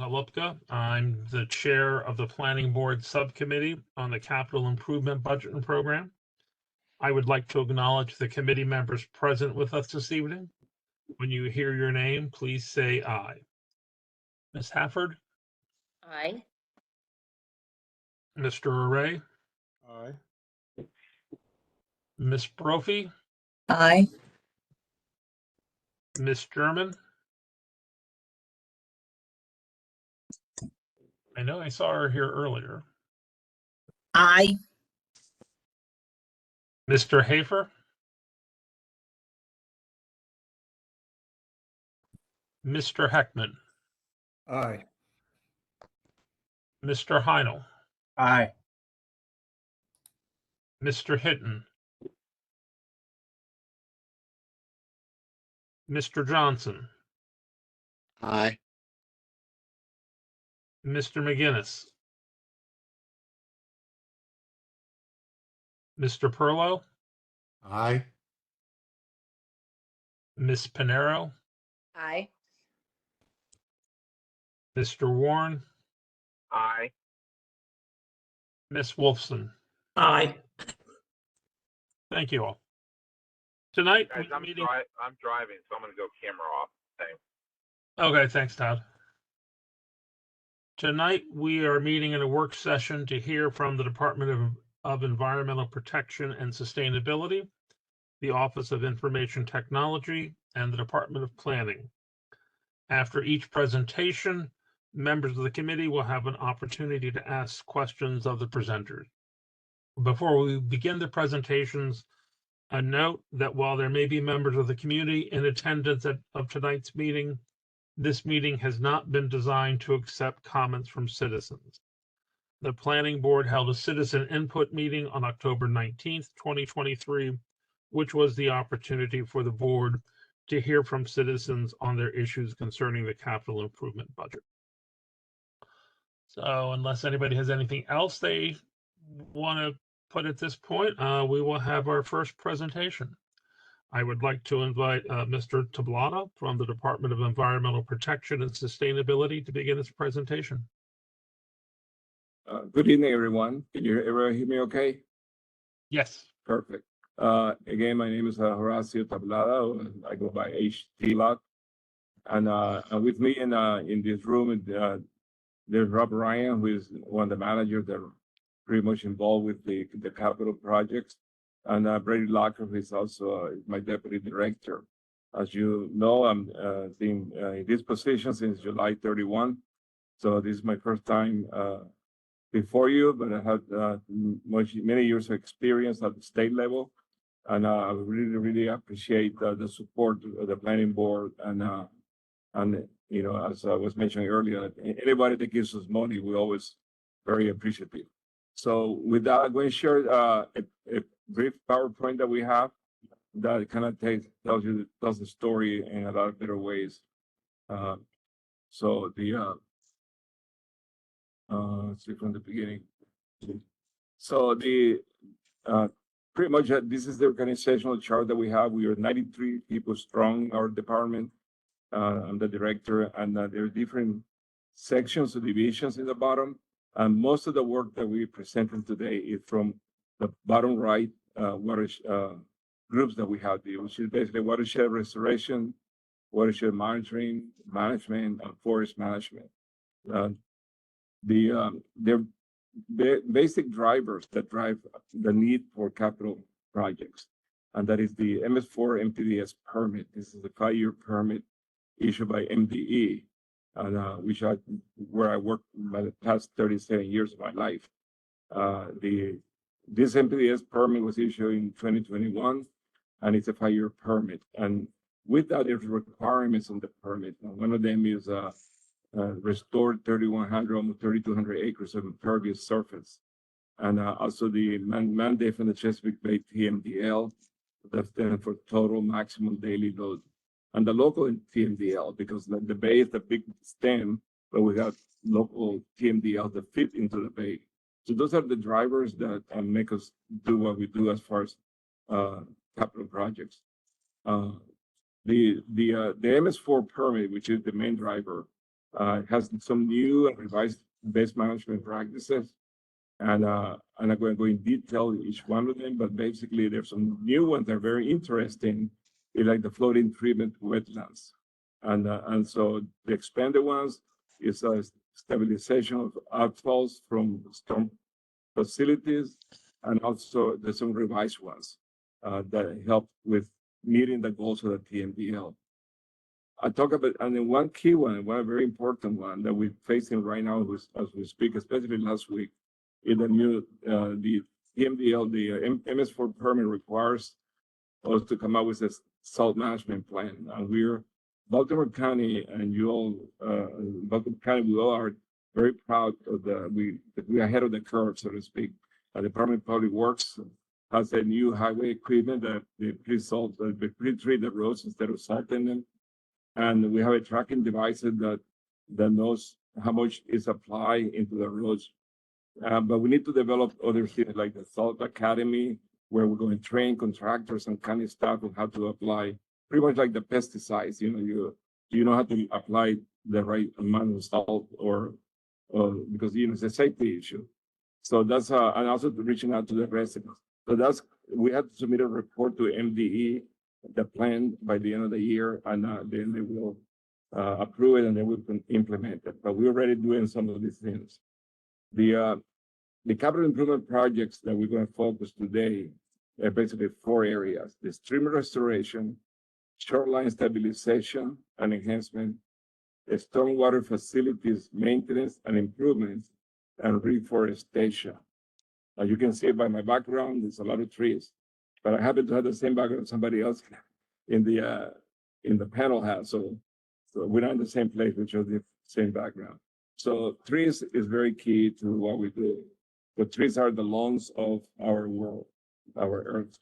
Holupka. I'm the chair of the Planning Board Subcommittee on the Capital Improvement Budget and Program. I would like to acknowledge the committee members present with us this evening. When you hear your name, please say aye. Ms. Hafford, Aye. Mr. Array, Aye. Ms. Brophy, Aye. Ms. German. I know I saw her here earlier. Aye. Mr. Hafer, Mr. Heckman, Aye. Mr. Heinel, Aye. Mr. Hinton, Mr. Johnson, Aye. Mr. McGinnis, Mr. Perlow, Aye. Ms. Pinero, Aye. Mr. Warren, Aye. Ms. Wolfson. Aye. Thank you all. Tonight, Guys, we're I'm meeting. driving, so I'm gonna go camera off. Thanks. Okay, thanks, Todd. Tonight, we are meeting in a work session to hear from the Department of Environmental Protection and Sustainability, the Office of Information Technology, and the Department of Planning. After each presentation, members of the committee will have an opportunity to ask questions of the presenters. Before we begin the presentations, a note that while there may be members of the community in attendance of tonight's meeting, this meeting has not been designed to accept comments from citizens. The Planning Board held a citizen input meeting on October 19th, 2023, which was the opportunity for the board to hear from citizens on their issues concerning the capital improvement budget. So unless anybody has anything else they want to put at this point, we will have our first presentation. I would like to invite Mr. Tablata from the Department of Environmental Protection and Sustainability to begin his presentation. Good evening, everyone. Can you ever hear me okay? Yes. Perfect. Again, my name is Horacio Tablada. I go by HTLOC. And with me in this room, there's Rob Ryan, who is one of the managers that are pretty much involved with the capital projects. And Brady Locker, who is also my deputy director. As you know, I'm been in this position since July 31. So this is my first time before you, but I had many years of experience at the state level. And I really, really appreciate the support of the planning board. And you know, as I was mentioning earlier, anybody that gives us money, we're always very appreciative. So with that, I'm going to share a brief PowerPoint that we have that kind of tells the story in a lot of better ways. So the let's see from the beginning. So the pretty much this is the organizational chart that we have. We are 93 people strong, our department. I'm the director, and there are different sections or divisions in the bottom. And most of the work that we presented today is from the bottom right groups that we have there, which is basically watershed restoration, watershed monitoring, management, and forest management. They're basic drivers that drive the need for capital projects, and that is the MS4 MPDS permit. This is a 5-year permit issued by MDE, and where I worked by the past 37 years of my life. This MPDS permit was issued in 2021, and it's a 5-year permit. And with that, there's requirements on the permit. And one of them is restored 3,100, almost 3,200 acres of impervious surface. And also the mandate from the Chesapeake Bay TMDL, that's then for total maximum daily load. And the local TMDL, because the bay is the big stem, but we have local TMDL that fit into the bay. So those are the drivers that make us do what we do as far as capital projects. The MS4 permit, which is the main driver, has some new and revised best management practices. And I'm not going to go in detail each one of them, but basically there's some new ones that are very interesting, like the floating treatment wetlands. And so the expanded ones is a stabilization of outfalls from storm facilities, and also there's some revised ones that help with meeting the goals of the TMDL. I talk about, and then one key one very important one that we're facing right now as we speak, especially last week, in the new, the TMDL, the MS4 permit requires us to come up with a salt management plan. And we're, Baltimore County and you all, Baltimore County, we all are very proud of we're ahead of the curve, so to speak. The Department of Public Works has a new highway equipment that they pre-treat the roads instead of salting them. And we have a tracking device that knows how much is applied into the roads. But we need to develop other things like the Salt Academy, where we're going to train contractors and county staff on how to apply, pretty much like the pesticides. You know how to apply the right amount of salt, or because it's a safety issue. So that's and also reaching out to the residents. So we have to submit a report to MDE, the plan, by the end of the year, and then they will approve it and then we can implement it. But we're already doing some of these things. The capital improvement projects that we're going to focus today are basically 4 areas: the stream restoration, shoreline stabilization and enhancement, stormwater facilities maintenance and improvements, and reforestation. As you can see by my background, there's a lot of trees, but I happen to have the same background somebody else in the panel has. So we're not in the same place, which is the same background. So trees is very key to what we do. The trees are the lungs of our world, our earth.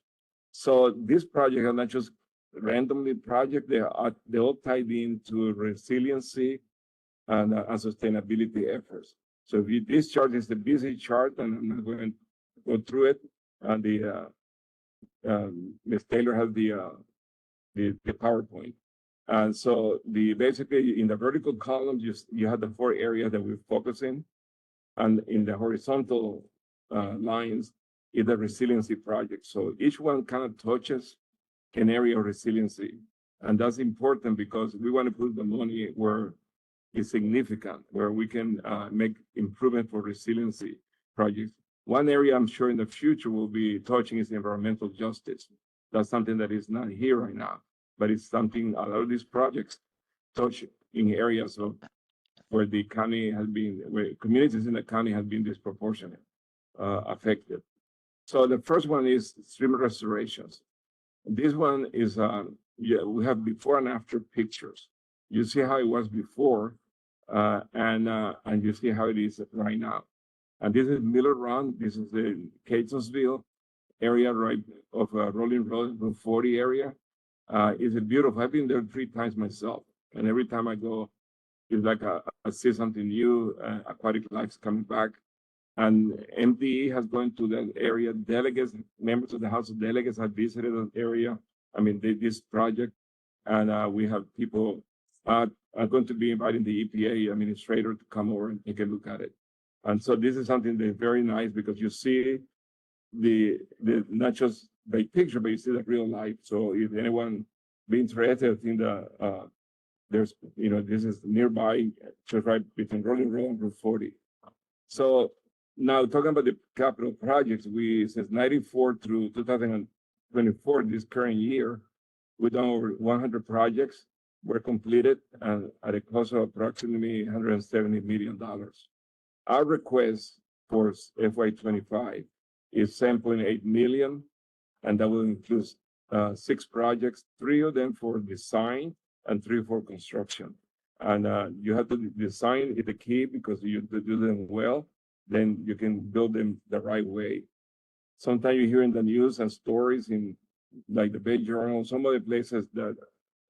So this project are not just randomly project, they all tied into resiliency and sustainability efforts. So this chart is the busy chart, and I'm not going to go through it. And Ms. Taylor has the PowerPoint. And so basically in the vertical columns, you have the 4 areas that we're focusing, and in the horizontal lines is the resiliency project. So each one kind of touches an area of resiliency, and that's important because we want to put the money where it's significant, where we can make improvement for resiliency projects. One area I'm sure in the future will be touching is environmental justice. That's something that is not here right now, but it's something a lot of these projects touch in areas of where the county has been, where communities in the county have been disproportionate affected. So the first one is stream restorations. This one is, we have before and after pictures. You see how it was before, and you see how it is right now. And this is Miller Run. This is the Catonsville area, right, of Rolling Road, Route 40 area. It's beautiful. I've been there 3 times myself, and every time I go, it's like I see something new. Aquatic life's coming back, and MDE has gone to that area. Delegates, members of the House of Delegates have visited that area. I mean, this project, and we have people are going to be inviting the EPA administrator to come over and take a look at it. And so this is something that's very nice because you see the not just by picture, but you see the real life. So if anyone be interested in there's, this is nearby, just right between Rolling Road and Route 40. So now talking about the capital projects, since 94 through 2024, this current year, we've done over 100 projects were completed at a cost of approximately $170 million. Our request for FY25 is $7.8 million, and that will include 6 projects, 3 of them for design and 3 for construction. And you have to design is the key because you have to do them well, then you can build them the right way. Sometimes you hear in the news and stories in like the Bay Journal, some other places that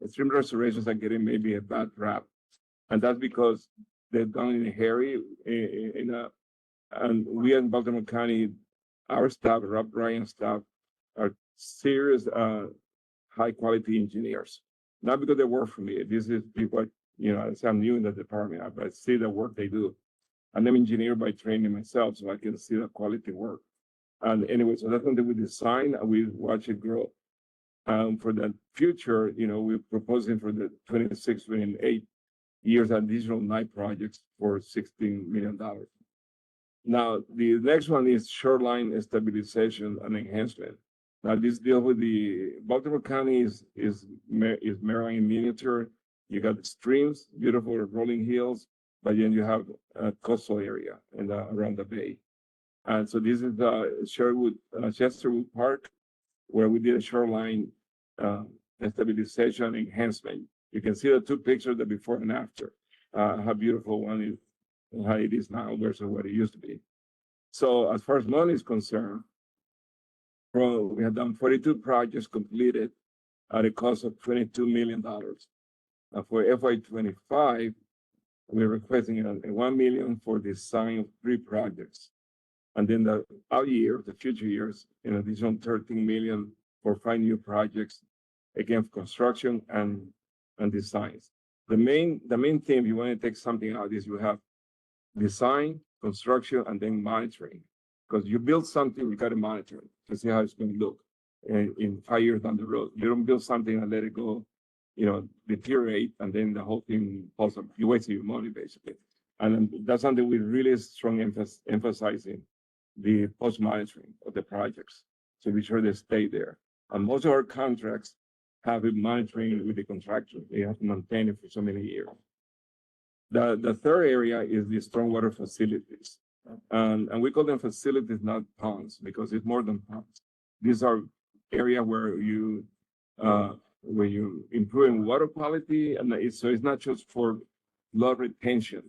stream restorations are getting maybe a bad rap. And that's because they're done in a hurry. And we in Baltimore County, our staff, Rob Ryan staff, are serious high quality engineers. Not because they work for me. This is people you know, as I'm new in the department, but I see the work they do. I'm an engineer by training myself, so I can see the quality work. And anyway, so that's something we design and we watch it grow. For the future, you know, we're proposing for the 26, 28 years additional 9 projects for $16 million. Now, the next one is shoreline stabilization and enhancement. Now, this deal with the Baltimore County is Maryland in miniature. You got the streams, beautiful rolling hills, but then you have a coastal area and around the bay. And so this is Chesterwood Park, where we did a shoreline stabilization enhancement. You can see the 2 pictures, the before and after, how beautiful one is, and how it is now versus what it used to be. So as far as money is concerned, we have done 42 projects completed at a cost of $22 million. For FY25, we're requesting $1 million for design of 3 projects. And then the future years, in addition, $13 million for 5 new projects, again, for construction and designs. The main theme, you want to take something out, is you have design, construction, and then monitoring. Because you build something, you got to monitor it to see how it's going to look in 5 years down the road. You don't build something and let it go, you know, deteriorate, and then the whole thing falls up. You waste your money, basically. And that's something we really strong emphasizing, the post-monitoring of the projects, to be sure they stay there. And most of our contracts have a monitoring with the contractor. They have to maintain it for so many years. The third area is the stormwater facilities. And we call them facilities, not ponds, because it's more than ponds. These are areas where you improve water quality, and so it's not just for flood retention.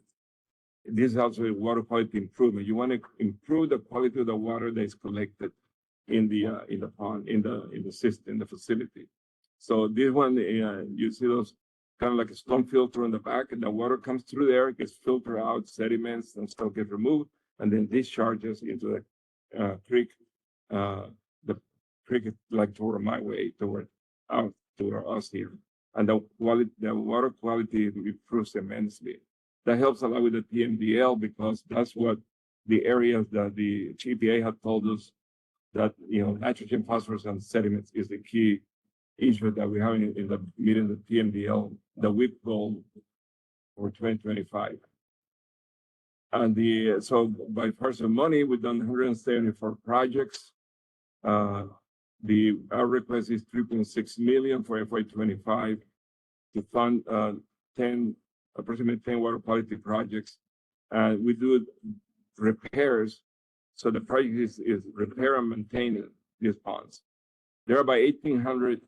This is also a water quality improvement. You want to improve the quality of the water that is collected in the pond, in the system, in the facility. So this one, you see those kind of like a storm filter in the back, and the water comes through there, gets filtered out, sediments and stuff get removed, and then discharges into the creek. The creek is like toward my way, toward us here. And the water quality improves immensely. That helps a lot with the TMDL, because that's what the areas that the GPA had told us that, you know, nitrogen, phosphorus, and sediments is the key issue that we have in the meeting the TMDL, the WIP goal for 2025. And so by person money, we've done 174 projects. Our request is 3.6 million for FY25 to fund approximately 10 water quality projects. And we do repairs. So the project is repair and maintaining these ponds. There are about 1,800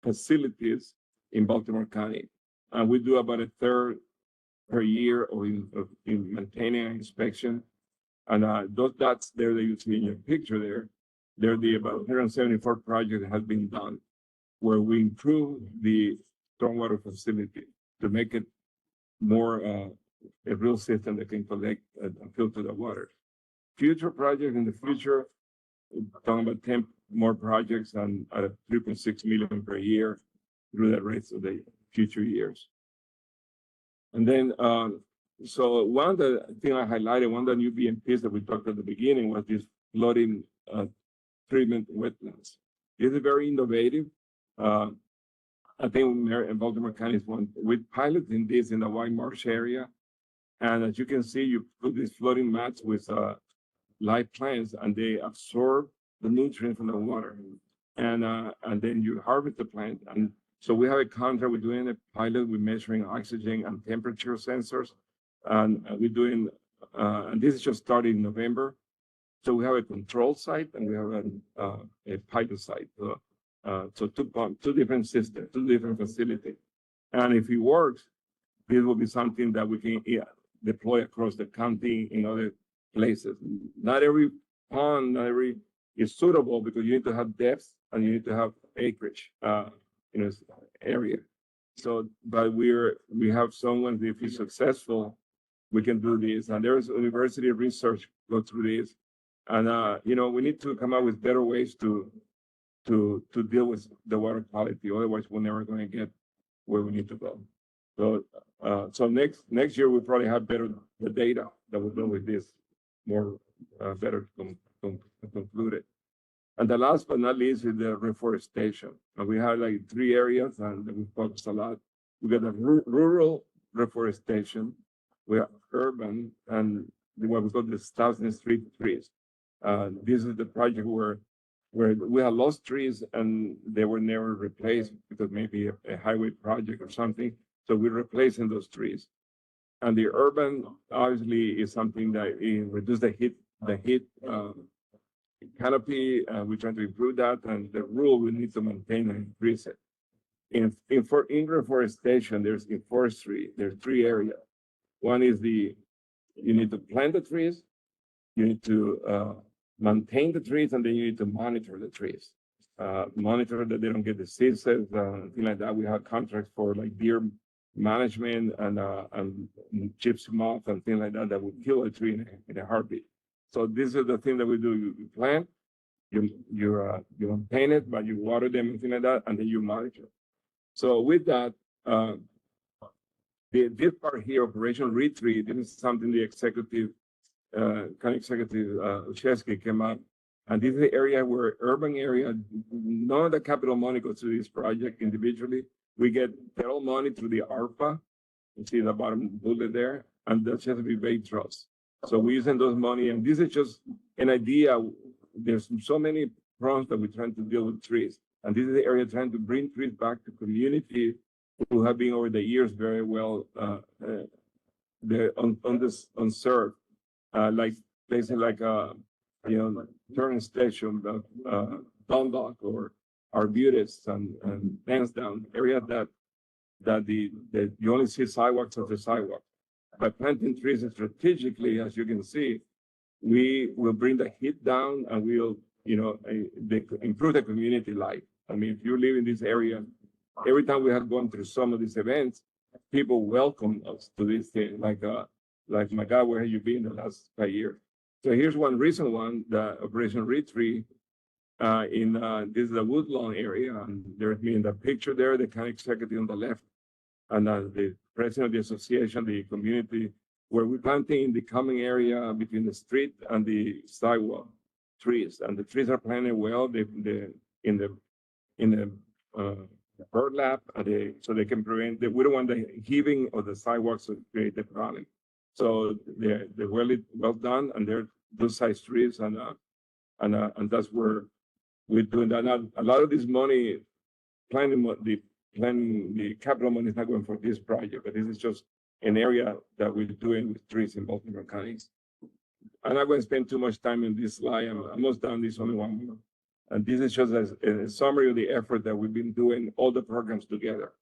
facilities in Baltimore County, and we do about a third per year in maintaining and inspection. And those dots there that you see in your picture there, they're the about 174 projects that have been done, where we improve the stormwater facility to make it more a real system that can collect and filter the water. Future projects in the future, talking about 10 more projects and at 3.6 million per year through the rest of the future years. And then, so one of the things I highlighted, one of the new BMPs that we talked at the beginning was this flooding treatment wetlands. This is very innovative. I think Baltimore County is one. We're piloting this in the White Marsh area. And as you can see, you put these flooding mats with live plants, and they absorb the nutrients from the water. And then you harvest the plant. And so we have a contract, we're doing a pilot, we're measuring oxygen and temperature sensors. And we're doing, and this is just started in November. So we have a control site and we have a pilot site. So two different systems, 2 different facilities. And if it works, this will be something that we can deploy across the county in other places. Not every pond, not every is suitable, because you need to have depth and you need to have acreage in this area. So, but we have someone, if he's successful, we can do this. And there's university research go through this. And you know, we need to come up with better ways to deal with the water quality. Otherwise, we're never going to get where we need to go. So next year we probably have better the data that we're doing with this more better concluded. And the last but not least is the reforestation. And we have like 3 areas and we focus a lot. We got the rural reforestation, we have urban, and what we call the Thousand Street trees. This is the project where we have lost trees and they were never replaced because maybe a highway project or something. So we're replacing those trees. And the urban obviously is something that reduce the heat canopy. We're trying to improve that, and the rural we need to maintain and increase it. In reforestation, in forestry, there's 3 areas. One is you need to plant the trees, you need to maintain the trees, and then you need to monitor the trees. Monitor that they don't get diseases, things like that. We have contracts for like deer management and gypsy moth and things like that would kill a tree in a heartbeat. So this is the thing that we do. You plant, you maintain it, but you water them and things like that, and then you monitor. So with that, this part here, Operation Retreat, this is something the executive, county executive Chesky came up. And this is the area where urban area, none of the capital money goes to this project individually. We get federal money through the ARPA. You see the bottom bullet there, and the Chesapeake Bay Trust. So we're using those money, and this is just an idea. There's so many problems that we're trying to deal with trees. And this is the area trying to bring trees back to community who have been over the years very well unserved. Like places like Turner Station, Dundalk, or Arbutus and Lansdowne, areas that you only see sidewalks of the sidewalk. By planting trees strategically, as you can see, we will bring the heat down and we'll improve the community life. I mean, if you live in this area, every time we have gone through some of these events, people welcome us to this thing, like my God, where have you been the last 5 years? So here's one recent one, the Operation Retreat. This is the Woodlawn area, and there's me in the picture there, the county executive on the left, and the president of the association, the community, where we're planting in the common area between the street and the sidewalk trees, and the trees are planted well. In the burlap, so they can prevent. We don't want the heaving of the sidewalks to create the problem. So they're well done, and they're those size trees, and that's where we're doing that. Now, a lot of this money, the capital money is not going for this project, but this is just an area that we're doing with trees in Baltimore County. I'm not going to spend too much time in this slide. I'm almost done. This only one more. And this is just a summary of the effort that we've been doing, all the programs together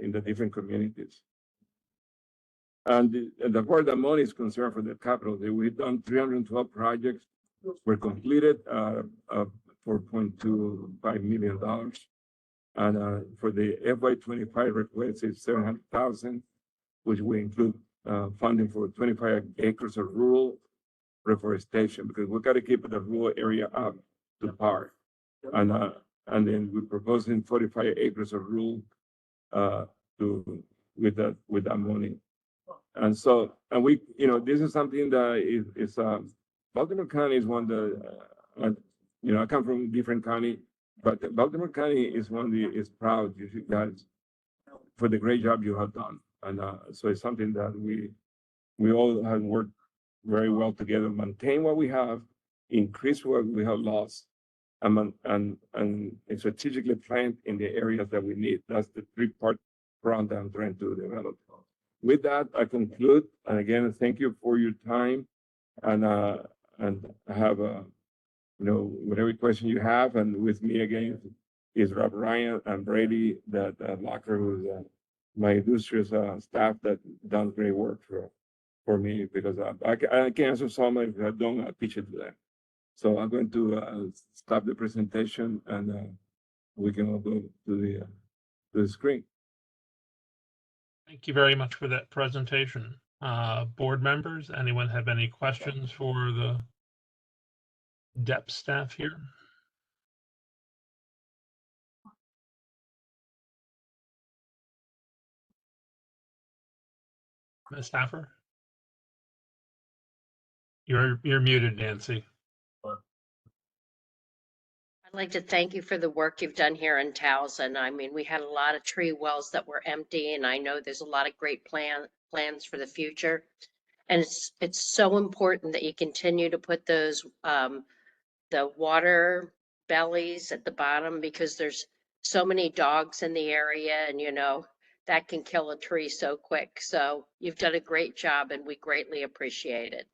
in the different communities. And the part that money is concerned for the capital, we've done 312 projects. Were completed $4.25 million. And for the FY25 request is $700,000, which we include funding for 25 acres of rural reforestation, because we got to keep the rural area up to par. And then we're proposing 45 acres of rural with that money. And so, and we, this is something that is Baltimore County is one that, I come from a different county, but Baltimore County is one that is proud, you guys, for the great job you have done. And so it's something that we all have worked very well together, maintain what we have, increase what we have lost, and strategically plant in the areas that we need. That's the 3-part program that I'm trying to develop. With that, I conclude. And again, thank you for your time. And I have whatever question you have. And with me again is Rob Ryan and Brady, that Locker, who's my industrious staff that done great work for me, because I can't answer some if I don't teach it to them. So I'm going to stop the presentation, and we can all go to the screen. Thank you very much for that presentation. Board members, anyone have any questions for the DEP staff here? Ms. Staffer? You're muted, Nancy. I'd like to thank you for the work you've done here in Towson. I mean, we had a lot of tree wells that were empty, and I know there's a lot of great plans for the future. And it's so important that you continue to put those the water bellies at the bottom, because there's so many dogs in the area, and that can kill a tree so quick. So you've done a great job, and we greatly appreciate it.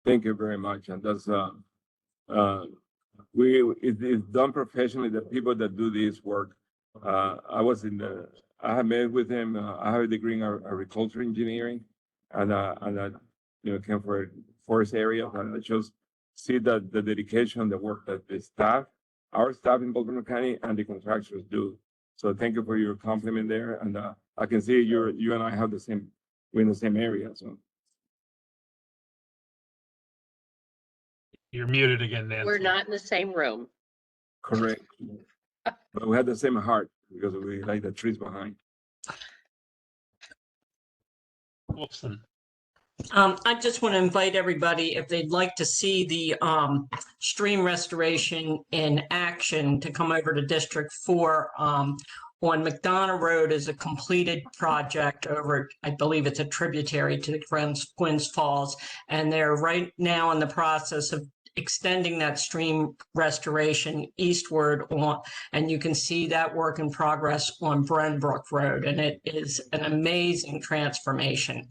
Thank you very much. And that's it's done professionally. The people that do this work. I have met with him. I have a degree in agriculture engineering, and I came for a forest area, and I just see that the dedication, the work that the staff, our staff in Baltimore County, and the contractors do. So thank you for your compliment there, and I can see you and I have we're in the same area. So You're muted again, Nancy. We're not in the same room. correct, but we have the same heart because we like the trees behind. Wolfson. I just want to invite everybody, if they'd like to see the stream restoration in action, to come over to District 4. On McDonough Road is a completed project over, I believe it's a tributary to the Gwynns Falls, and they're right now in the process of extending that stream restoration eastward on, and you can see that work in progress on Brenbrook Road, and it is an amazing transformation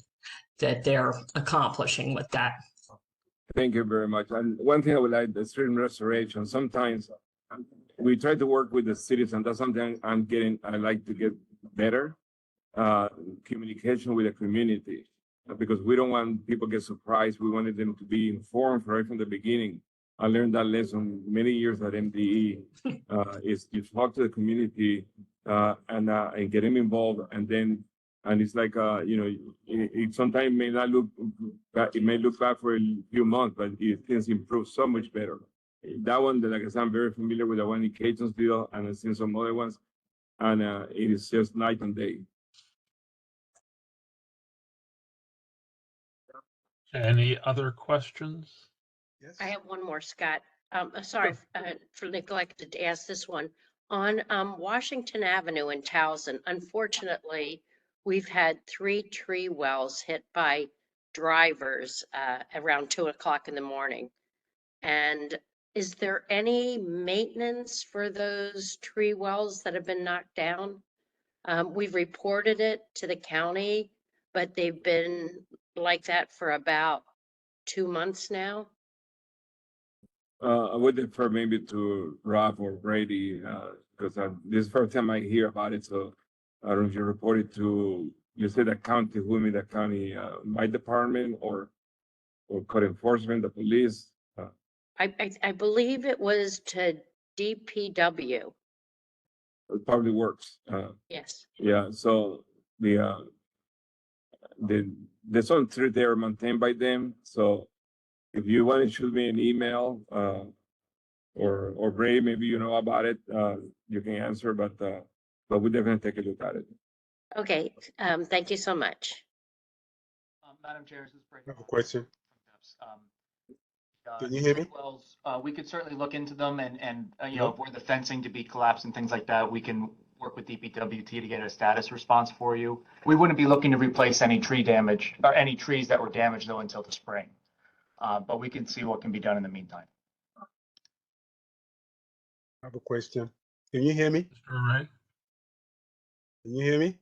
that they're accomplishing with that. Thank you very much. And one thing I would like, the stream restoration, sometimes we try to work with the cities, and that's something I like to get better, communication with the community, because we don't want people to get surprised. We wanted them to be informed right from the beginning. I learned that lesson many years at MDE, is you talk to the community and get them involved, and it's like, it sometimes may not look bad, it may look bad for a few months, but things improve so much better. That one, like I said, I'm very familiar with the one in Catonsville, and I've seen some other ones, and it is just night and day. Any other questions? Yes. I have one more, Scott. Sorry for neglected to ask this one. On Washington Avenue in Towson, unfortunately, we've had 3 tree wells hit by drivers around 2 o'clock in the morning. And is there any maintenance for those tree wells that have been knocked down? We've reported it to the county, but they've been like that for about 2 months now. I would defer maybe to Rob or Brady, because this is the first time I hear about it. So I don't know if you reported to, you said the county, who mean the county, my department or code enforcement, the police? I believe it was to DPW. It probably works. Yes. Yeah, so the some trees they are maintained by them. So if you want to shoot me an email, or Brady, maybe you know about it, you can answer, but we definitely take a look at it. Okay. Thank you so much. Madam Chair, this is Brady. I have a question. Can you Tree hear me? wells, we could certainly look into them and were the fencing to be collapsed and things like that, we can work with DPWT to get a status response for you. We wouldn't be looking to replace any tree damage or any trees that were damaged though until the spring. But we can see what can be done in the meantime. I have a question. Can you hear me? All right. Can you hear me?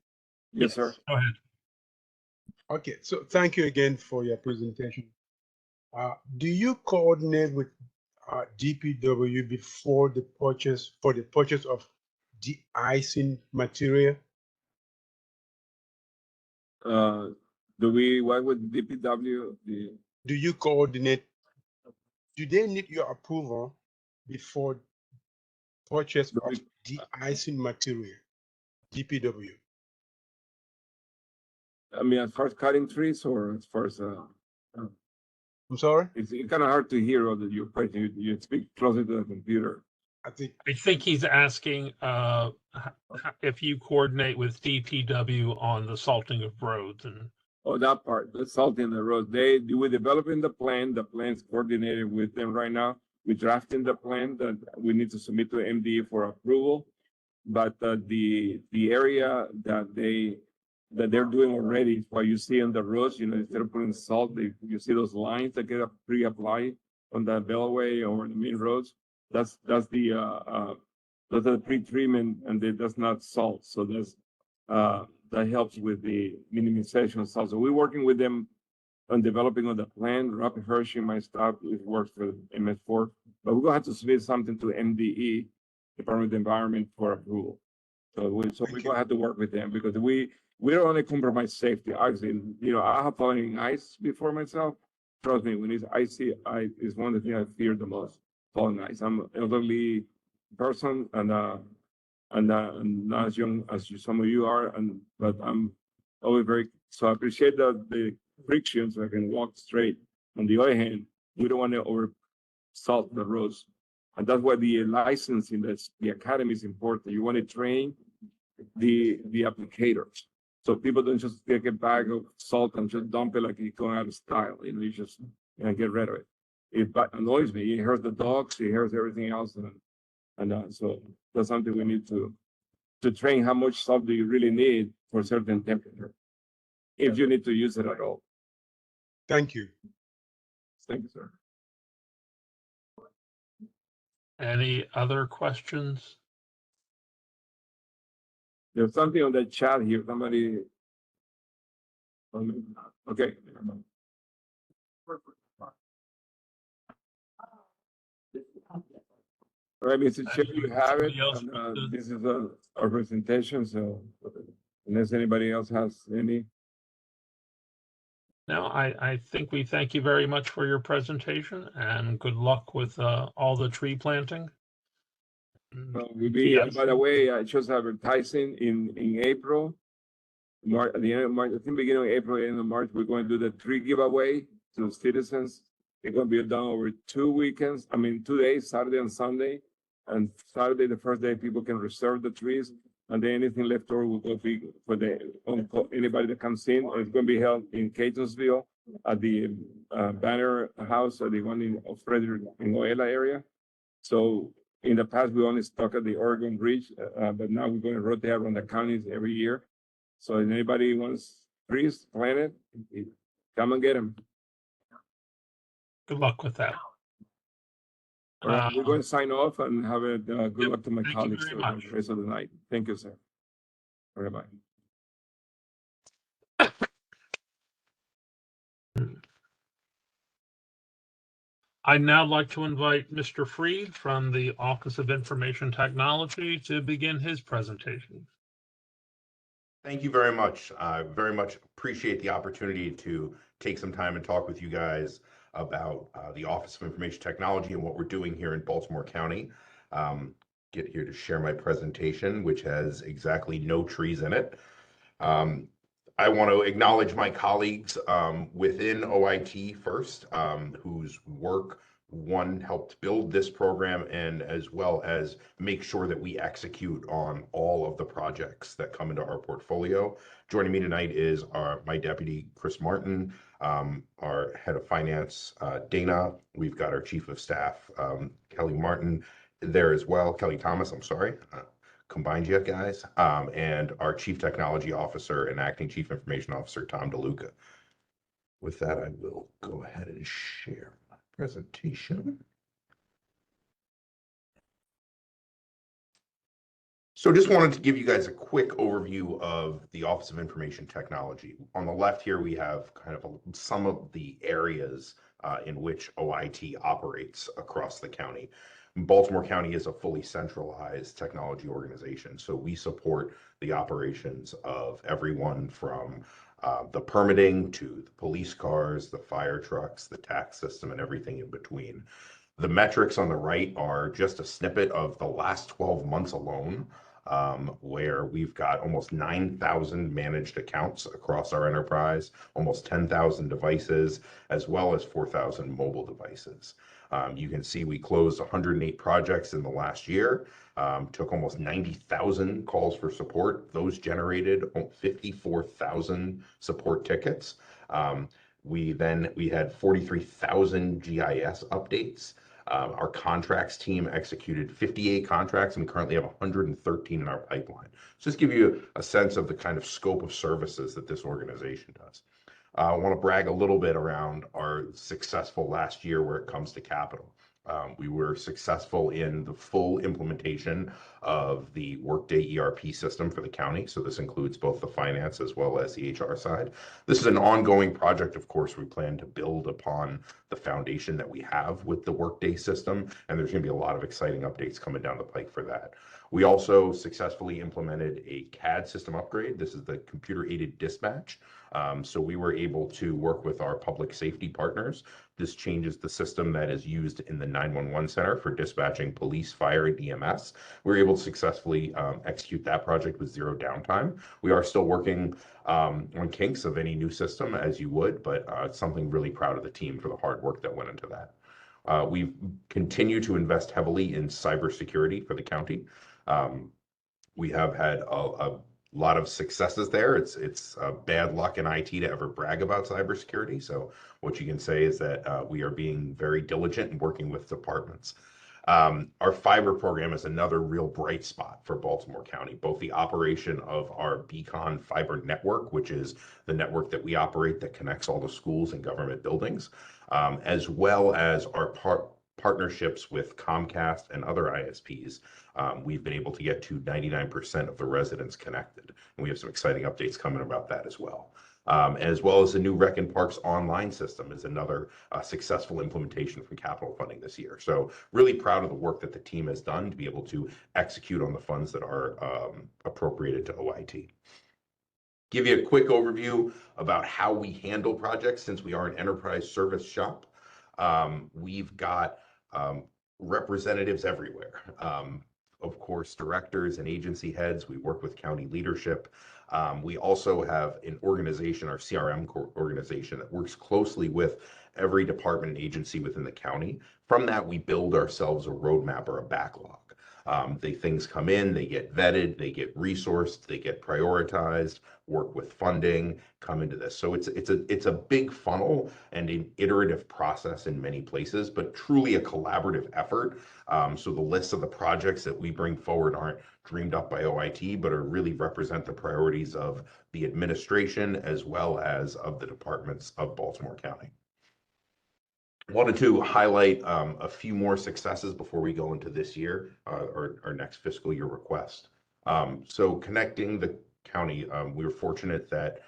Yes, sir. Go ahead. Okay, so thank you again for your presentation. Do you coordinate with DPW before the purchase of de-icing material? Do we work with DPW? Do you coordinate? Do they need your approval before purchase of de-icing material? DPW. I mean, as far as cutting trees or as far as I'm sorry? it's kind of hard to hear all your question. You speak closer to the computer. I think he's asking if you coordinate with DPW on the salting of roads and Oh, that part, the salt in the road. We're developing the plan's coordinated with them right now. We're drafting the plan that we need to submit to MDE for approval. But the area that they're doing already is what you see on the roads, instead of putting salt, you see those lines that get pre-applied on the Beltway or the main roads. That's the pre-treatment, and that's not salt. So that helps with the minimization of salt. So we're working with them on developing on the plan. Rob Hershey, my staff, works for MS4, but we're gonna have to submit something to MDE, Department of the Environment, for approval. So we're gonna have to work with them because we don't want to compromise safety. Obviously, I have fallen in ice before myself. Trust me, when it's icy, it's one of the things I fear the most. Falling ice. I'm an elderly person and not as young as some of you are, but I'm always so I appreciate the friction so I can walk straight. On the other hand, we don't want to over salt the roads. And that's why the licensing, the academy is important. You want to train the applicators. So people don't just take a bag of salt and just dump it like it's going out of style. You just get rid of it. It annoys me. It hurts the dogs, it hurts everything else. And so that's something we need to train. How much salt do you really need for a certain temperature, if you need to use it at all. Thank you. Thank you, sir. Any other questions? There's something on the chat here. Somebody. Okay. All right, Mr. Chair, you have it. This is our presentation. So unless anybody else has any. No, I think we thank you very much for your presentation and good luck with all the tree planting. We'll be, by the way, I just advertising in April. At the end of March, I think beginning of April, end of March, we're going to do the tree giveaway to citizens. It's going to be done over 2 weekends. 2 days, Saturday and Sunday. And Saturday, the first day, people can reserve the trees. And then anything left over will go for anybody that comes in. It's going to be held in Catonsville at the Banner House, at the one in Frederick in Oela area. So in the past, we only stuck at the Oregon Bridge, but now we're going to rotate around the counties every year. So if anybody wants trees planted, come and get them. Good luck with that. All right, we're going to sign off and have a good luck to my thank you colleagues very for much. the rest of the night. Thank you, sir. All right, bye. I'd now like to invite Mr. Freed from the Office of Information Technology to begin his presentation. Thank you very much. I very much appreciate the opportunity to take some time and talk with you guys about the Office of Information Technology and what we're doing here in Baltimore County. Get here to share my presentation, which has exactly no trees in it. I want to acknowledge my colleagues within OIT first, whose work helped build this program, and as well as make sure that we execute on all of the projects that come into our portfolio. Joining me tonight is my deputy, Chris Martin, our head of finance, Dana. We've got our chief of staff, Kelly Martin, there as well. Kelly Thomas, I'm sorry. Combined yet, guys? And our chief technology officer and acting chief information officer, Tom DeLuca. With that, I will go ahead and share my presentation. So just wanted to give you guys a quick overview of the Office of Information Technology. On the left here, we have kind of some of the areas in which OIT operates across the county. Baltimore County is a fully centralized technology organization, so we support the operations of everyone from the permitting to the police cars, the fire trucks, the tax system, and everything in between. The metrics on the right are just a snippet of the last 12 months alone. where we've got almost 9,000 managed accounts across our enterprise, almost 10,000 devices, as well as 4,000 mobile devices. You can see we closed 108 projects in the last year, took almost 90,000 calls for support. Those generated 54,000 support tickets. We had 43,000 GIS updates. Our contracts team executed 58 contracts, and we currently have 113 in our pipeline. So just give you a sense of the kind of scope of services that this organization does. I want to brag a little bit around our successful last year where it comes to capital. We were successful in the full implementation of the Workday ERP system for the county. So this includes both the finance as well as the HR side. This is an ongoing project. Of course, we plan to build upon the foundation that we have with the Workday system, and there's going to be a lot of exciting updates coming down the pike for that. We also successfully implemented a CAD system upgrade. This is the computer-aided dispatch. So we were able to work with our public safety partners. This changes the system that is used in the 911 center for dispatching police, fire, and EMS. We were able to successfully execute that project with zero downtime. We are still working on kinks of any new system, as you would, but it's something really proud of the team for the hard work that went into that. We've continued to invest heavily in cybersecurity for the county. We have had a lot of successes there. It's bad luck in IT to ever brag about cybersecurity. So what you can say is that we are being very diligent and working with departments. Our fiber program is another real bright spot for Baltimore County, both the operation of our Beacon fiber network, which is the network that we operate that connects all the schools and government buildings, as well as our partnerships with Comcast and other ISPs. We've been able to get to 99% of the residents connected. And we have some exciting updates coming about that as well. As well as the new Rec and Parks online system is another successful implementation from capital funding this year. So really proud of the work that the team has done to be able to execute on the funds that are appropriated to OIT. Give you a quick overview about how we handle projects since we are an enterprise service shop. We've got representatives everywhere. Of course, directors and agency heads. We work with county leadership. We also have an organization, our CRM organization, that works closely with every department and agency within the county. From that, we build ourselves a roadmap or a backlog. Things come in, they get vetted, they get resourced, they get prioritized, work with funding, come into this. So it's a big funnel and an iterative process in many places, but truly a collaborative effort. So the lists of the projects that we bring forward aren't dreamed up by OIT, but are really represent the priorities of the administration as well as of the departments of Baltimore County. Wanted to highlight a few more successes before we go into this year, our next fiscal year request. So connecting the county, we were fortunate that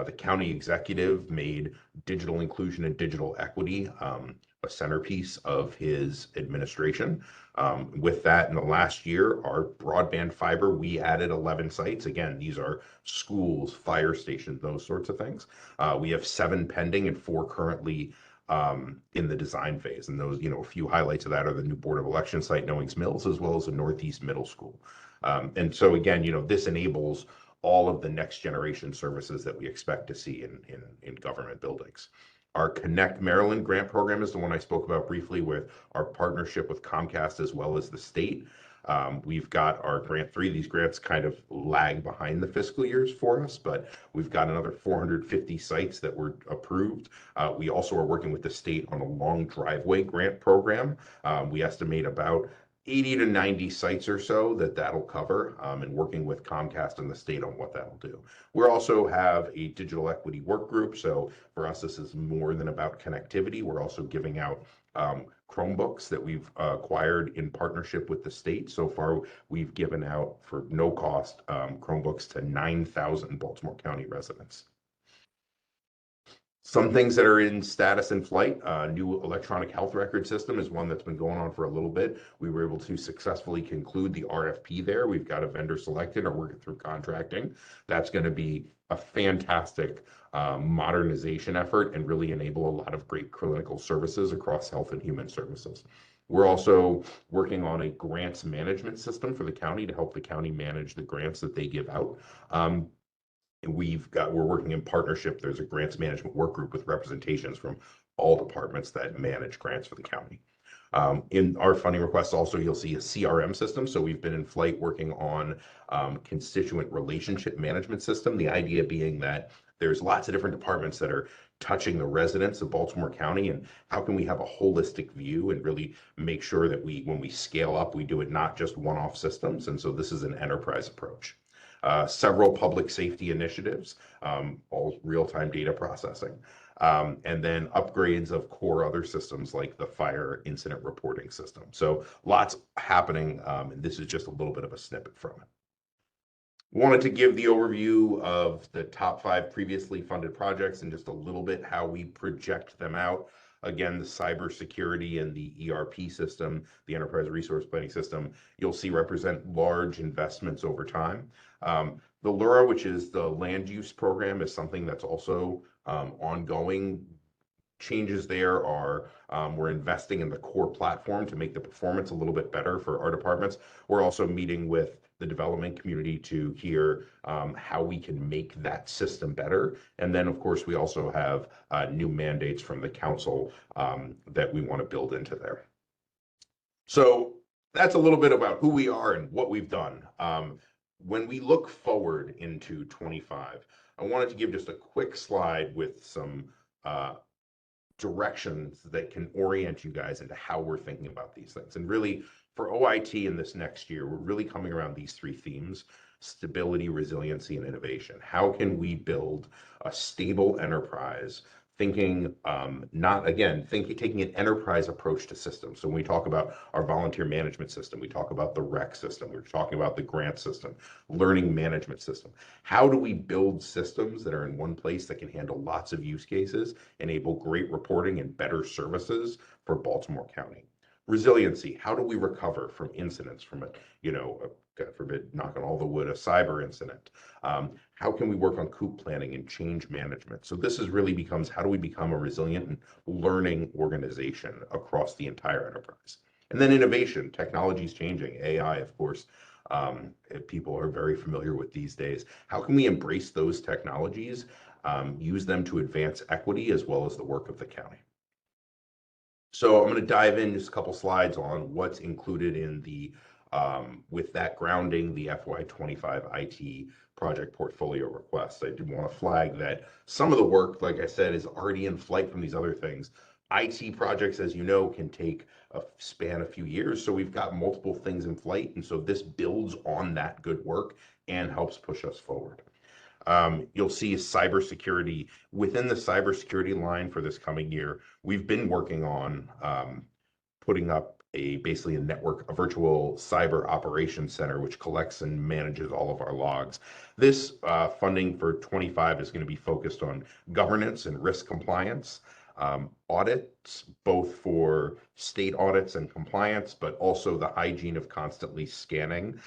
the county executive made digital inclusion and digital equity a centerpiece of his administration. With that, in the last year, our broadband fiber, we added 11 sites. Again, these are schools, fire stations, those sorts of things. We have 7 pending and 4 currently in the design phase. And those, a few highlights of that are the new Board of Election site, Knowings Mills, as well as the Northeast Middle School. And so again, this enables all of the next generation services that we expect to see in government buildings. Our Connect Maryland grant program is the one I spoke about briefly with our partnership with Comcast as well as the state. We've got our grant 3. These grants kind of lag behind the fiscal years for us, but we've got another 450 sites that were approved. We also are working with the state on a long driveway grant program. We estimate about 80 to 90 sites or so that'll cover, and working with Comcast and the state on what that'll do. We also have a digital equity work group. So for us, this is more than about connectivity. We're also giving out Chromebooks that we've acquired in partnership with the state. So far, we've given out for no cost Chromebooks to 9,000 Baltimore County residents. Some things that are in status in flight, new electronic health record system is one that's been going on for a little bit. We were able to successfully conclude the RFP there. We've got a vendor selected or working through contracting. That's going to be a fantastic modernization effort and really enable a lot of great clinical services across health and human services. We're also working on a grants management system for the county to help the county manage the grants that they give out. We're working in partnership. There's a grants management work group with representations from all departments that manage grants for the county. In our funding requests also, you'll see a CRM system. So we've been in flight working on constituent relationship management system. The idea being that there's lots of different departments that are touching the residents of Baltimore County, and how can we have a holistic view and really make sure that when we scale up, we do it not just one-off systems. And so this is an enterprise approach. Several public safety initiatives, all real-time data processing, and then upgrades of core other systems like the fire incident reporting system. So lots happening, and this is just a little bit of a snippet from it. Wanted to give the overview of the top 5 previously funded projects and just a little bit how we project them out. Again, the cybersecurity and the ERP system, the enterprise resource planning system, you'll see represent large investments over time. The LURA, which is the land use program, is something that's also ongoing. Changes there are we're investing in the core platform to make the performance a little bit better for our departments. We're also meeting with the development community to hear how we can make that system better. And then, of course, we also have new mandates from the council that we want to build into there. So that's a little bit about who we are and what we've done. When we look forward into 25, I wanted to give just a quick slide with some directions that can orient you guys into how we're thinking about these things. And really, for OIT in this next year, we're really coming around these 3 themes: stability, resiliency, and innovation. How can we build a stable enterprise, thinking taking an enterprise approach to systems. So when we talk about our volunteer management system, we talk about the rec system, we're talking about the grant system, learning management system. How do we build systems that are in one place that can handle lots of use cases, enable great reporting and better services for Baltimore County? Resiliency, how do we recover from incidents, from God forbid, knock on all the wood, a cyber incident? How can we work on coup planning and change management? So this really becomes, how do we become a resilient and learning organization across the entire enterprise? And then innovation, technology is changing. AI, of course, people are very familiar with these days. How can we embrace those technologies, use them to advance equity as well as the work of the county? So I'm going to dive in just a couple slides on what's included in the with that grounding, the FY25 IT project portfolio request. I do want to flag that some of the work, like I said, is already in flight from these other things. IT projects, as you know, can take a few years. So we've got multiple things in flight. And so this builds on that good work and helps push us forward. You'll see cybersecurity. Within the cybersecurity line for this coming year, we've been working on putting up basically a virtual cyber operations center, which collects and manages all of our logs. This funding for 25 is going to be focused on governance and risk compliance, audits, both for state audits and compliance, but also the hygiene of constantly scanning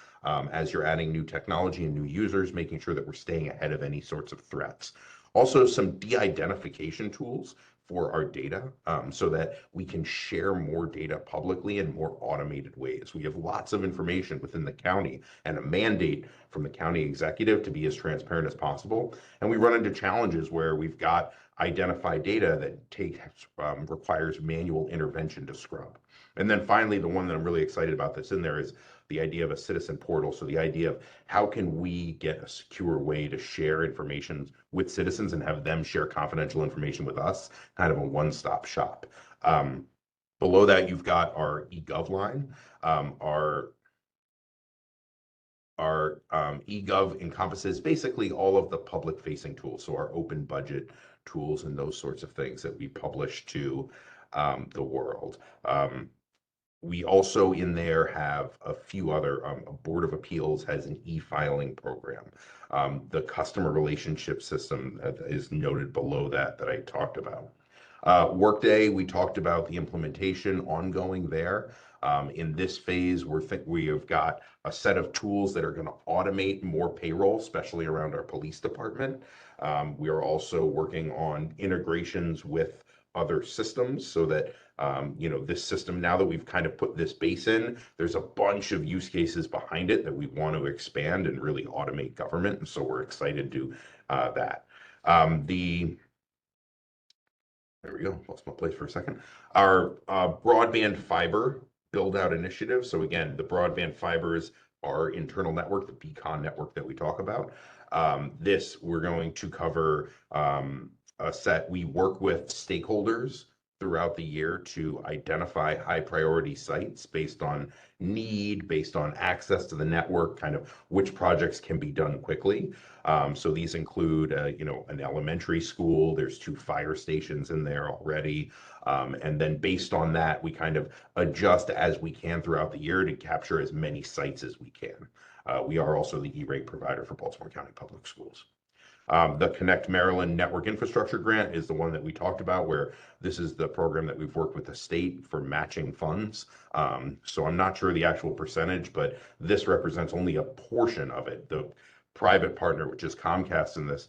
as you're adding new technology and new users, making sure that we're staying ahead of any sorts of threats. Also, some de-identification tools for our data so that we can share more data publicly in more automated ways. We have lots of information within the county and a mandate from the county executive to be as transparent as possible. And we run into challenges where we've got identified data that requires manual intervention to scrub. And then finally, the one that I'm really excited about that's in there is the idea of a citizen portal. So the idea of how can we get a secure way to share information with citizens and have them share confidential information with us, kind of a one-stop shop. Below that, you've got our eGov line. Our eGov encompasses basically all of the public-facing tools, so our open budget tools and those sorts of things that we publish to the world. We also in there have a few other, a Board of Appeals has an e-filing program. The customer relationship system is noted below that I talked about. Workday, we talked about the implementation ongoing there. In this phase, we have got a set of tools that are going to automate more payroll, especially around our police department. We are also working on integrations with other systems so that this system, now that we've kind of put this base in, there's a bunch of use cases behind it that we want to expand and really automate government. And so we're excited to do that. There we go, lost my place for a second. Our broadband fiber build out initiative. So again, the broadband fiber is our internal network, the Beacon network that we talk about. This we're going to cover a set. We work with stakeholders throughout the year to identify high priority sites based on need, based on access to the network, kind of which projects can be done quickly. So these include, an elementary school. There's 2 fire stations in there already. And then based on that, we kind of adjust as we can throughout the year to capture as many sites as we can. We are also the E-rate provider for Baltimore County Public Schools. The Connect Maryland Network Infrastructure Grant is the one that we talked about, where this is the program that we've worked with the state for matching funds. So I'm not sure the actual percentage, but this represents only a portion of it. The private partner, which is Comcast in this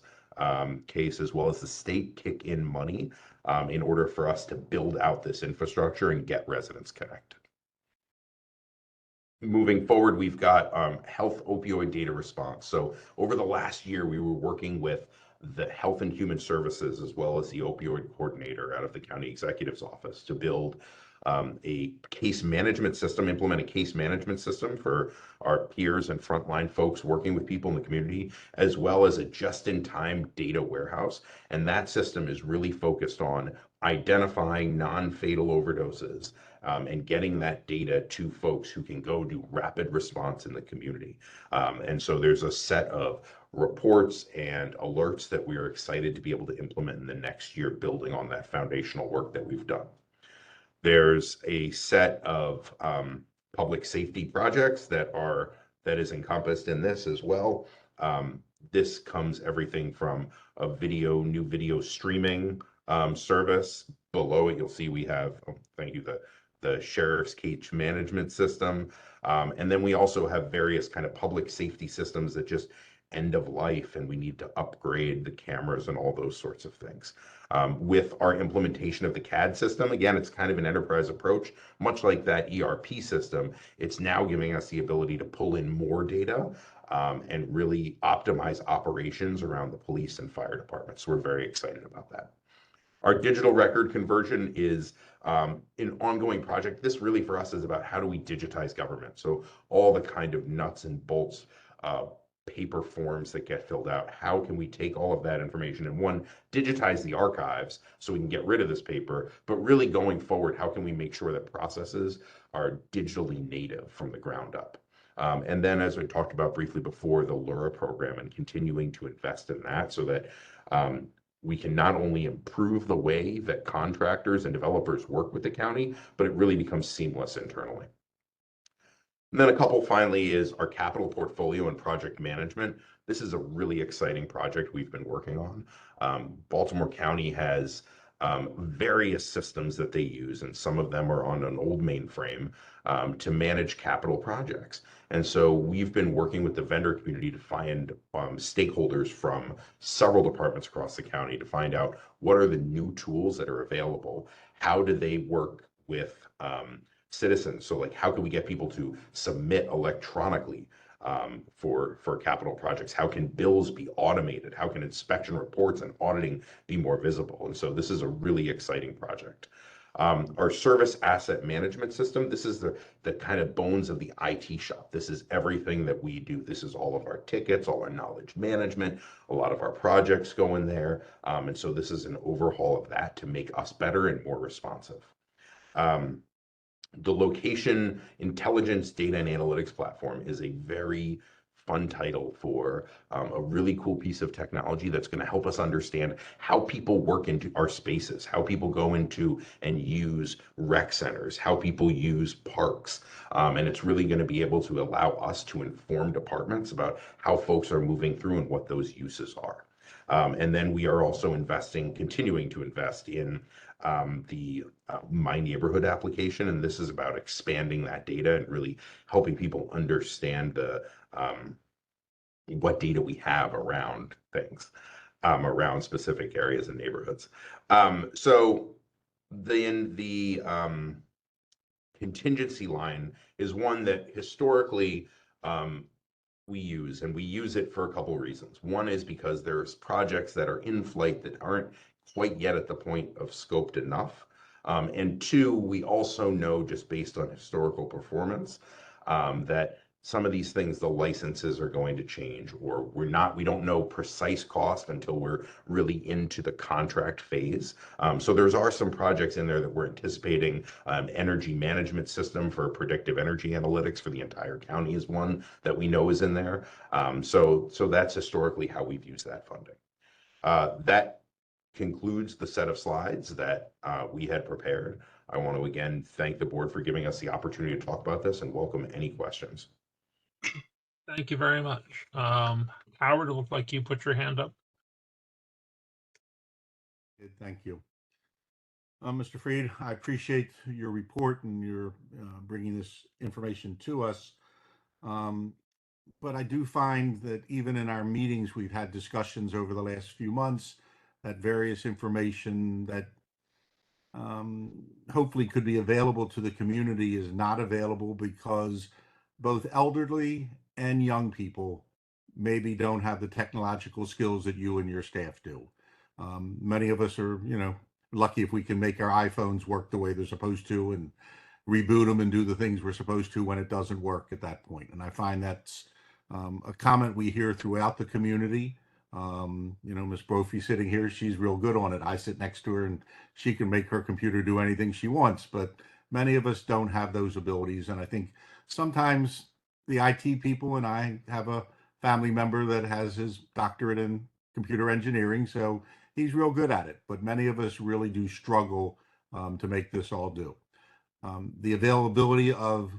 case, as well as the state, kick in money in order for us to build out this infrastructure and get residents connected. Moving forward, we've got health opioid data response. So over the last year, we were working with the Health and Human Services as well as the opioid coordinator out of the county executive's office to build a case management system, implement a case management system for our peers and frontline folks working with people in the community, as well as a just-in-time data warehouse. And that system is really focused on identifying non-fatal overdoses and getting that data to folks who can go do rapid response in the community. And so there's a set of reports and alerts that we are excited to be able to implement in the next year, building on that foundational work that we've done. There's a set of public safety projects that is encompassed in this as well. This comes everything from a new video streaming service. Below it, you'll see we have, thank you, the sheriff's case management system. And then we also have various kind of public safety systems that just end of life, and we need to upgrade the cameras and all those sorts of things. With our implementation of the CAD system, again, it's kind of an enterprise approach, much like that ERP system. It's now giving us the ability to pull in more data and really optimize operations around the police and fire departments. So we're very excited about that. Our digital record conversion is an ongoing project. This really for us is about how do we digitize government? So all the kind of nuts and bolts paper forms that get filled out, how can we take all of that information and digitize the archives so we can get rid of this paper, but really going forward, how can we make sure that processes are digitally native from the ground up? And then as I talked about briefly before, the LURA program and continuing to invest in that so that we can not only improve the way that contractors and developers work with the county, but it really becomes seamless internally. And then a couple finally is our capital portfolio and project management. This is a really exciting project we've been working on. Baltimore County has various systems that they use, and some of them are on an old mainframe to manage capital projects. And so we've been working with the vendor community to find stakeholders from several departments across the county to find out what are the new tools that are available, how do they work with citizens. So like, how can we get people to submit electronically for capital projects? How can bills be automated? How can inspection reports and auditing be more visible? And so this is a really exciting project. Our service asset management system, this is the kind of bones of the IT shop. This is everything that we do. This is all of our tickets, all our knowledge management, a lot of our projects go in there. And so this is an overhaul of that to make us better and more responsive. The location intelligence data and analytics platform is a very fun title for a really cool piece of technology that's going to help us understand how people work into our spaces, how people go into and use rec centers, how people use parks. And it's really going to be able to allow us to inform departments about how folks are moving through and what those uses are. And then we are also continuing to invest in the My Neighborhood application, and this is about expanding that data and really helping people understand what data we have around things. around specific areas and neighborhoods. So then the contingency line is one that historically we use, and we use it for a couple of reasons. One is because there's projects that are in flight that aren't quite yet at the point of scoped enough. And two, we also know, just based on historical performance, that some of these things, the licenses are going to change, or we don't know precise cost until we're really into the contract phase. So are some projects in there that we're anticipating. Energy management system for predictive energy analytics for the entire county is one that we know is in there. So that's historically how we've used that funding. That concludes the set of slides that we had prepared. I want to again thank the board for giving us the opportunity to talk about this and welcome any questions. Thank you very much. Howard, it looked like you put your hand up. Thank you. Mr. Freed, I appreciate your report and your bringing this information to us. But I do find that even in our meetings, we've had discussions over the last few months that various information that hopefully could be available to the community is not available because both elderly and young people maybe don't have the technological skills that you and your staff do. Many of us are, lucky if we can make our iPhones work the way they're supposed to and reboot them and do the things we're supposed to when it doesn't work at that point. And I find that's a comment we hear throughout the community. Miss Brophy sitting here, she's real good on it. I sit next to her and she can make her computer do anything she wants, but many of us don't have those abilities. And I think sometimes the IT people, and I have a family member that has his doctorate in computer engineering, so he's real good at it, but many of us really do struggle to make this all do. The availability of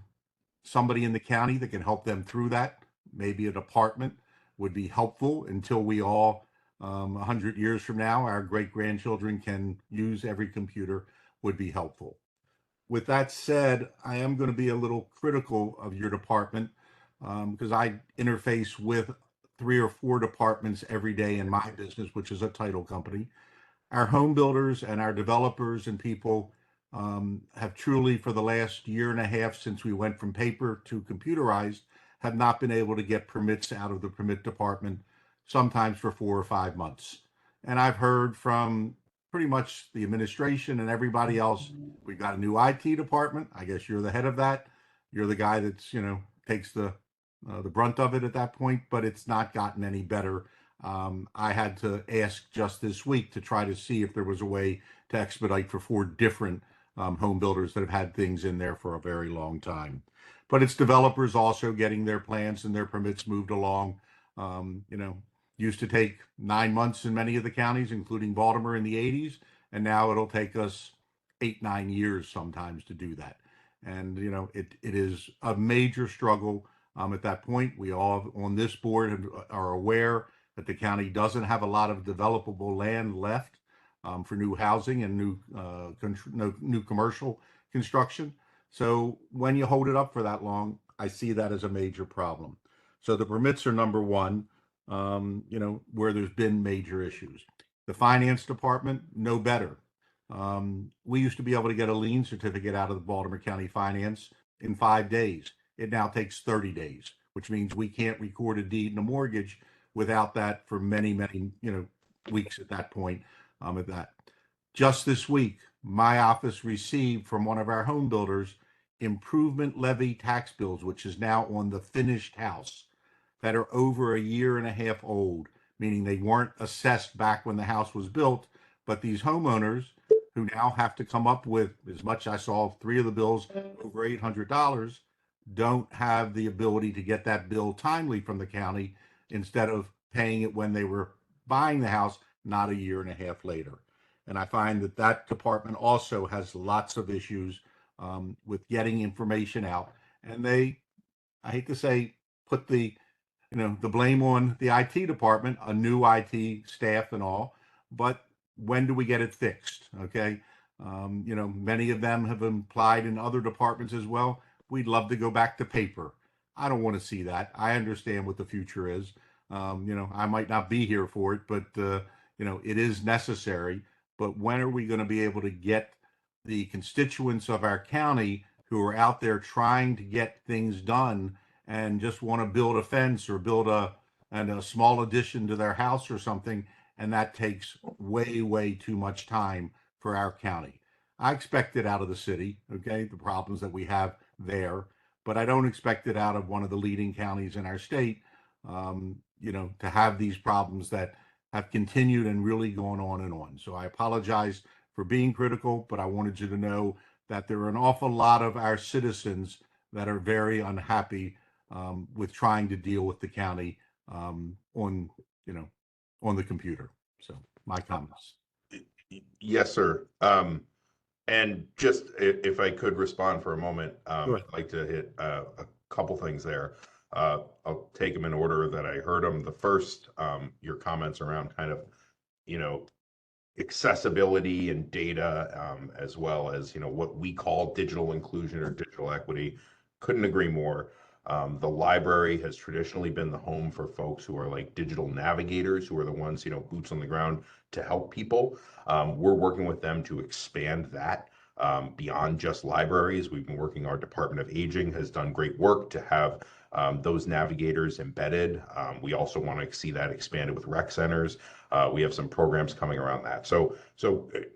somebody in the county that can help them through that, maybe a department, would be helpful until we all, 100 years from now, our great-grandchildren can use every computer, would be helpful. With that said, I am going to be a little critical of your department because I interface with 3 or 4 departments every day in my business, which is a title company. Our home builders and our developers and people have truly, for the last year and a half since we went from paper to computerized, have not been able to get permits out of the permit department, sometimes for 4 or 5 months. And I've heard from pretty much the administration and everybody else, we've got a new IT department. I guess you're the head of that. You're the guy that's, takes the brunt of it at that point, but it's not gotten any better. I had to ask just this week to try to see if there was a way to expedite for 4 different home builders that have had things in there for a very long time. But it's developers also getting their plans and their permits moved along. Used to take 9 months in many of the counties, including Baltimore in the 80s, and now it'll take us 8-9 years sometimes to do that. And it is a major struggle at that point. We all on this board are aware that the county doesn't have a lot of developable land left for new housing and new commercial construction. So when you hold it up for that long, I see that as a major problem. So the permits are number one, where there's been major issues. The finance department, no better. We used to be able to get a lien certificate out of the Baltimore County Finance in 5 days. It now takes 30 days, which means we can't record a deed and a mortgage without that for many, many, weeks at that point. Just this week, my office received from one of our home builders improvement levy tax bills, which is now on the finished house, that are over 1.5 years old, meaning they weren't assessed back when the house was built. But these homeowners who now have to come up with, as much I saw 3 of the bills over $800, don't have the ability to get that bill timely from the county instead of paying it when they were buying the house, not 1.5 years later. And I find that that department also has lots of issues with getting information out. And they, I hate to say, put the blame on the IT department, a new IT staff and all, but when do we get it fixed? Okay. Many of them have applied in other departments as well. We'd love to go back to paper. I don't want to see that. I understand what the future is, I might not be here for it, but it is necessary. But when are we going to be able to get the constituents of our county who are out there trying to get things done and just want to build a fence or build a small addition to their house or something, and that takes way, way too much time for our county. I expect it out of the city, okay, the problems that we have there, but I don't expect it out of one of the leading counties in our state, to have these problems that have continued and really gone on and on. So I apologize for being critical, but I wanted you to know that there are an awful lot of our citizens that are very unhappy with trying to deal with the county on the computer. So my comments. Yes, sir. And just if I could respond for a moment, Sure. I'd like to hit a couple things there. I'll take them in order that I heard them. The first, your comments around kind of, accessibility and data, as well as, what we call digital inclusion or digital equity. Couldn't agree more. The library has traditionally been the home for folks who are like digital navigators, who are the ones, boots on the ground to help people. We're working with them to expand that beyond just libraries. We've been working, our Department of Aging has done great work to have those navigators embedded. We also want to see that expanded with rec centers. We have some programs coming around that. So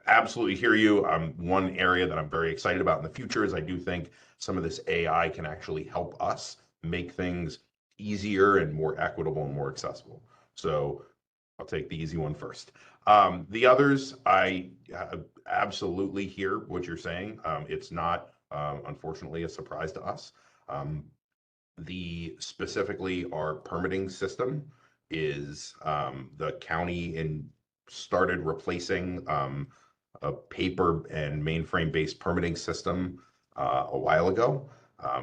absolutely hear you. One area that I'm very excited about in the future is I do think some of this AI can actually help us make things easier and more equitable and more accessible. So I'll take the easy one first. The others, I absolutely hear what you're saying. It's not, unfortunately, a surprise to us. Specifically our permitting system is the county started replacing a paper and mainframe-based permitting system a while ago,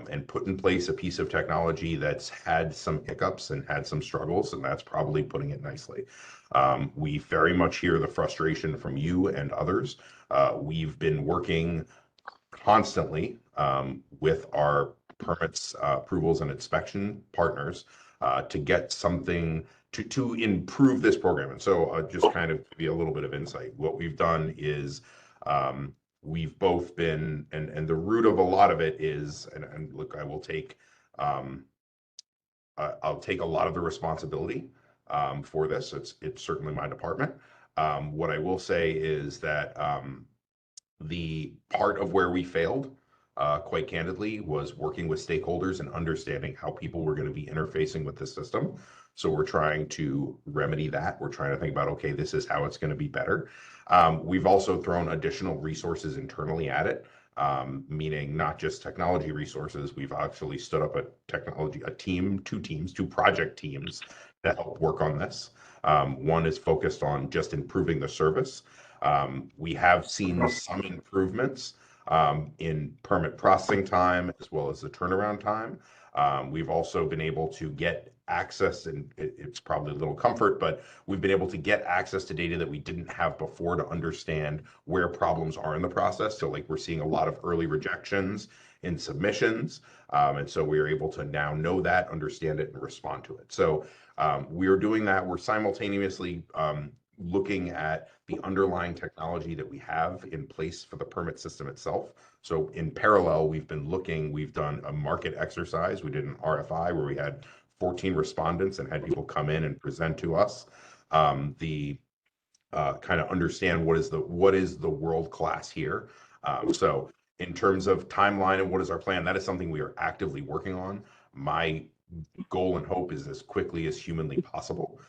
and put in place a piece of technology that's had some hiccups and had some struggles, and that's probably putting it nicely. We very much hear the frustration from you and others. We've been working constantly with our permits, approvals, and inspection partners to get something to improve this program. And so just kind of give you a little bit of insight. What we've done is we've both been, and the root of a lot of it is, and look, I'll take a lot of the responsibility for this. It's certainly my department. What I will say is that the part of where we failed, quite candidly, was working with stakeholders and understanding how people were going to be interfacing with the system. So we're trying to remedy that. We're trying to think about, okay, this is how it's going to be better. We've also thrown additional resources internally at it, meaning not just technology resources. We've actually stood up two project teams that help work on this. One is focused on just improving the service. We have seen some improvements in permit processing time as well as the turnaround time. We've also been able to get access, and it's probably a little comfort, but we've been able to get access to data that we didn't have before to understand where problems are in the process. So like we're seeing a lot of early rejections in submissions. And so we are able to now know that, understand it, and respond to it. So we are doing that. We're simultaneously looking at the underlying technology that we have in place for the permit system itself. So in parallel, we've done a market exercise. We did an RFI where we had 14 respondents and had people come in and present to us kind of understand what is the world class here. So in terms of timeline and what is our plan, that is something we are actively working on. My goal and hope is as quickly as humanly possible.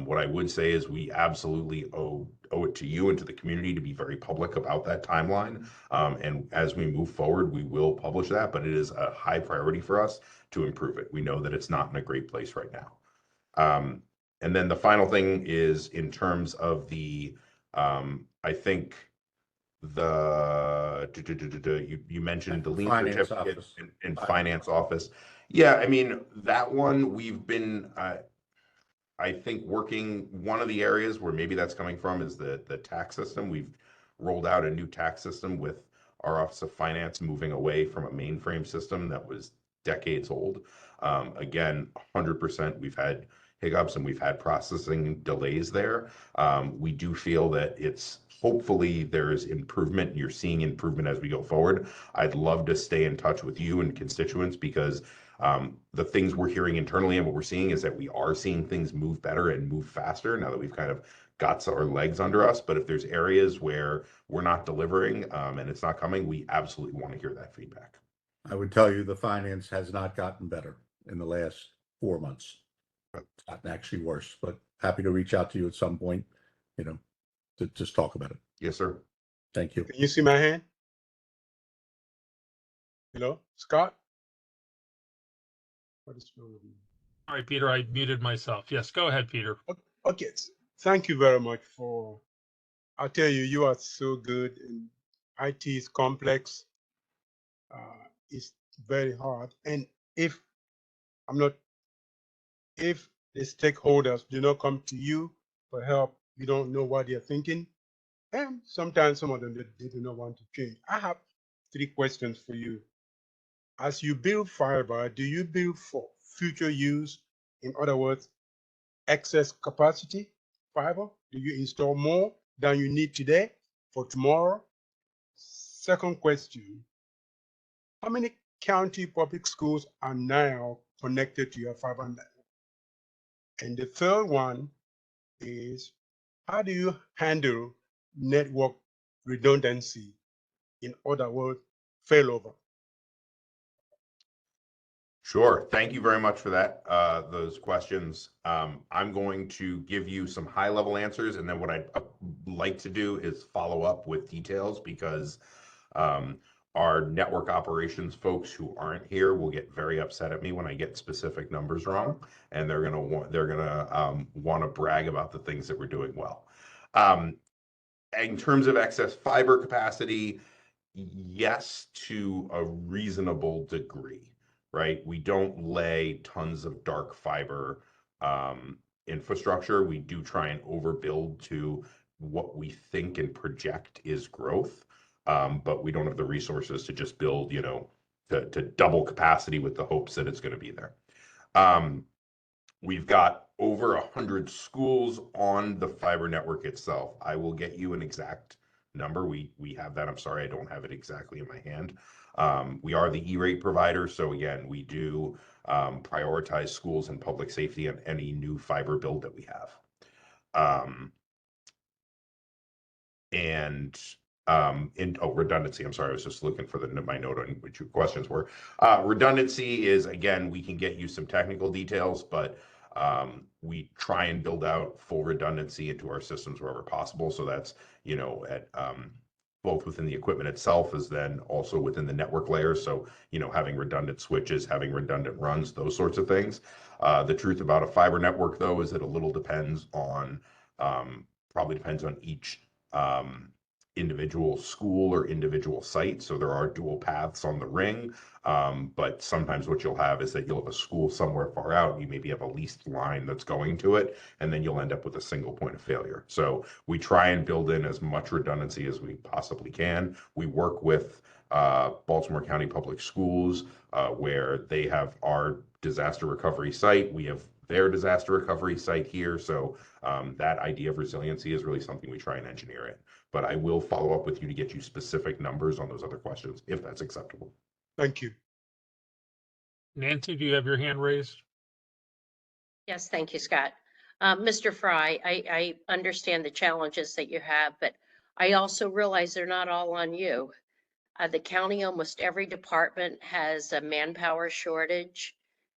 What I would say is we absolutely owe it to you and to the community to be very public about that timeline. And as we move forward, we will publish that, but it is a high priority for us to improve it. We know that it's not in a great place right now. And then the final thing is in terms of I think you mentioned the lien Finance certificate office. and finance office. Yeah, I mean, that one we've been, I think, working. One of the areas where maybe that's coming from is the tax system. We've rolled out a new tax system with our Office of Finance moving away from a mainframe system that was decades old. Again, 100%, we've had hiccups and we've had processing delays there. We do feel that it's hopefully there's improvement. You're seeing improvement as we go forward. I'd love to stay in touch with you and constituents because the things we're hearing internally and what we're seeing is that we are seeing things move better and move faster now that we've kind of got our legs under us. But if there's areas where we're not delivering and it's not coming, we absolutely want to hear that feedback. I would tell you the finance has not gotten better in the last 4 months. It's gotten actually worse, but happy to reach out to you at some point, to just talk about it. Yes, sir. Thank you. Can you see my hand? Hello, Scott? What is wrong with you? All right, Peter, I muted myself. Yes, go ahead, Peter. Okay, thank you very much I'll tell you, you are so good and IT is complex. It's very hard. And if the stakeholders do not come to you for help, you don't know what they're thinking. And sometimes some of them, they do not want to change. I have 3 questions for you. As you build fiber, do you build for future use? In other words, excess capacity fiber? Do you install more than you need today for tomorrow? Second question, how many county public schools are now connected to your fiber network? And the third one is, how do you handle network redundancy? In other words, failover. Sure. Thank you very much for that, those questions. I'm going to give you some high-level answers, and then what I'd like to do is follow up with details because our network operations folks who aren't here will get very upset at me when I get specific numbers wrong, and they're gonna want to brag about the things that we're doing well. In terms of excess fiber capacity, yes, to a reasonable degree. Right? We don't lay tons of dark fiber infrastructure. We do try and overbuild to what we think and project is growth, but we don't have the resources to just build, to double capacity with the hopes that it's going to be there. We've got over 100 schools on the fiber network itself. I will get you an exact number. We have that. I'm sorry, I don't have it exactly in my hand. We are the E-rate provider. So again, we do prioritize schools and public safety on any new fiber build that we have. Redundancy. I'm sorry, I was just looking for my note on what your questions were. Redundancy is, again, we can get you some technical details, but we try and build out full redundancy into our systems wherever possible. So that's, at both within the equipment itself as then also within the network layer. So, having redundant switches, having redundant runs, those sorts of things. The truth about a fiber network, though, is that a little depends on, probably depends on each individual school or individual site. So there are dual paths on the ring. But sometimes what you'll have is that you'll have a school somewhere far out. You maybe have a leased line that's going to it, and then you'll end up with a single point of failure. So we try and build in as much redundancy as we possibly can. We work with Baltimore County Public Schools, where they have our disaster recovery site. We have their disaster recovery site here. So that idea of resiliency is really something we try and engineer in. But I will follow up with you to get you specific numbers on those other questions, if that's acceptable. Thank you. Nancy, do you have your hand raised? Yes, thank you, Scott. Mr. Fry, I understand the challenges that you have, but I also realize they're not all on you. The county, almost every department has a manpower shortage,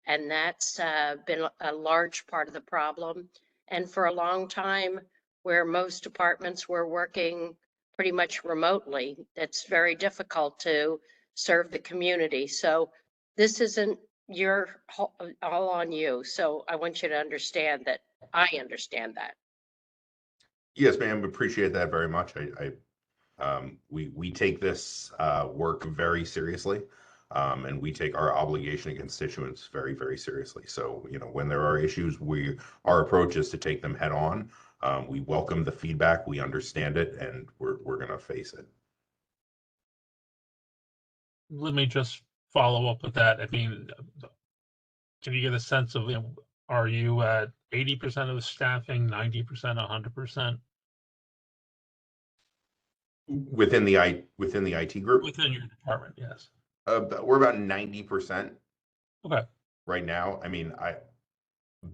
and that's been a large part of the problem. And for a long time, where most departments were working pretty much remotely, it's very difficult to serve the community. So this isn't all on you. So I want you to understand that I understand that. Yes, ma'am. Appreciate that very much. We take this work very seriously, and we take our obligation to constituents very, very seriously. So, when there are issues, our approach is to take them head on. We welcome the feedback, we understand it, and we're going to face it. Let me just follow up with that. I mean, can you get a sense of Are you at 80% of the staffing, 90%, 100% Within the IT group, within your department? Yes. we're about 90% Okay. right now. I mean,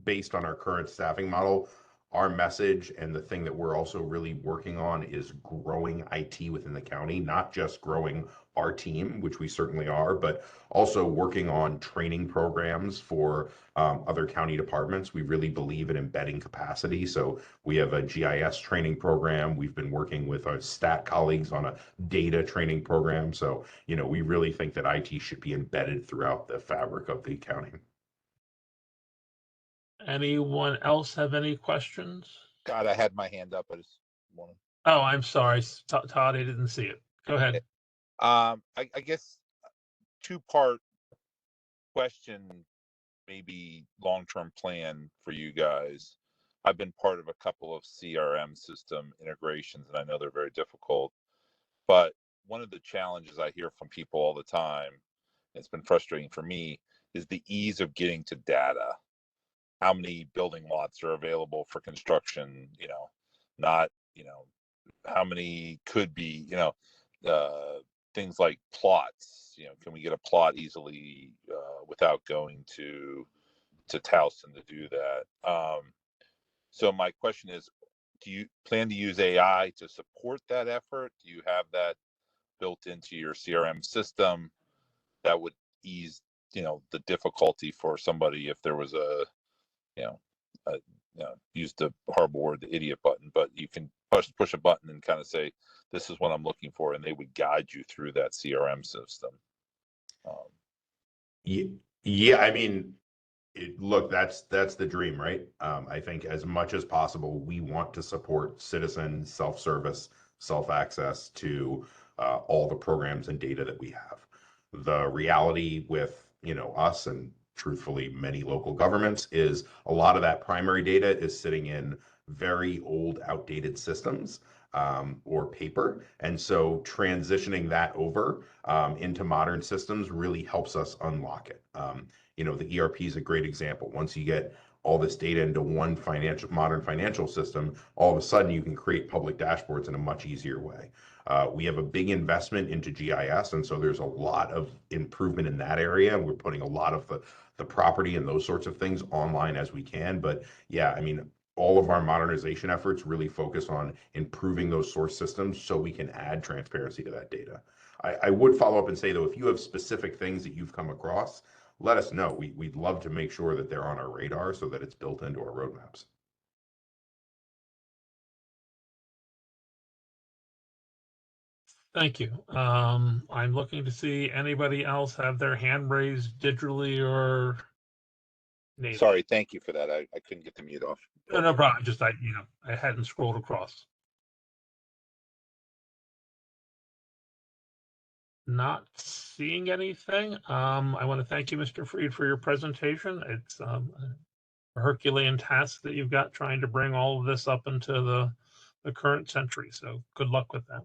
based on our current staffing model, our message and the thing that we're also really working on is growing IT within the county, not just growing our team, which we certainly are, but also working on training programs for other county departments. We really believe in embedding capacity. So we have a GIS training program. We've been working with our stat colleagues on a data training program. So, we really think that IT should be embedded throughout the fabric of the county. Anyone else have any questions? God, I had my hand up. I just wanted. Oh, I'm sorry, Todd, I didn't see it. Go ahead. I guess two-part question, maybe long-term plan for you guys. I've been part of a couple of CRM system integrations, and I know they're very difficult. But one of the challenges I hear from people all the time, it's been frustrating for me, is the ease of getting to data. How many building lots are available for construction, not, how many could be, things like plots, can we get a plot easily without going to Towson to do that? So my question is, do you plan to use AI to support that effort? Do you have that built into your CRM system that would ease, the difficulty for somebody if there was use the horrible word, the idiot button, but you can push a button and kind of say, this is what I'm looking for, and they would guide you through that CRM system. Yeah, I mean, look, that's the dream, right? I think as much as possible, we want to support citizen self-service, self-access to all the programs and data that we have. The reality with, us and truthfully many local governments is a lot of that primary data is sitting in very old, outdated systems or paper. And so transitioning that over into modern systems really helps us unlock it. The ERP is a great example. Once you get all this data into one modern financial system, all of a sudden you can create public dashboards in a much easier way. We have a big investment into GIS, and so there's a lot of improvement in that area. We're putting a lot of the property and those sorts of things online as we can. But yeah, I mean, all of our modernization efforts really focus on improving those source systems so we can add transparency to that data. I would follow up and say, though, if you have specific things that you've come across, let us know. We'd love to make sure that they're on our radar so that it's built into our roadmaps. Thank you. I'm looking to see anybody else have their hand raised digitally or native. Sorry, thank you for that. I couldn't get the mute off. No problem. Just I hadn't scrolled across. Not seeing anything. I want to thank you, Mr. Freed, for your presentation. It's a Herculean task that you've got trying to bring all of this up into the current century. So good luck with that.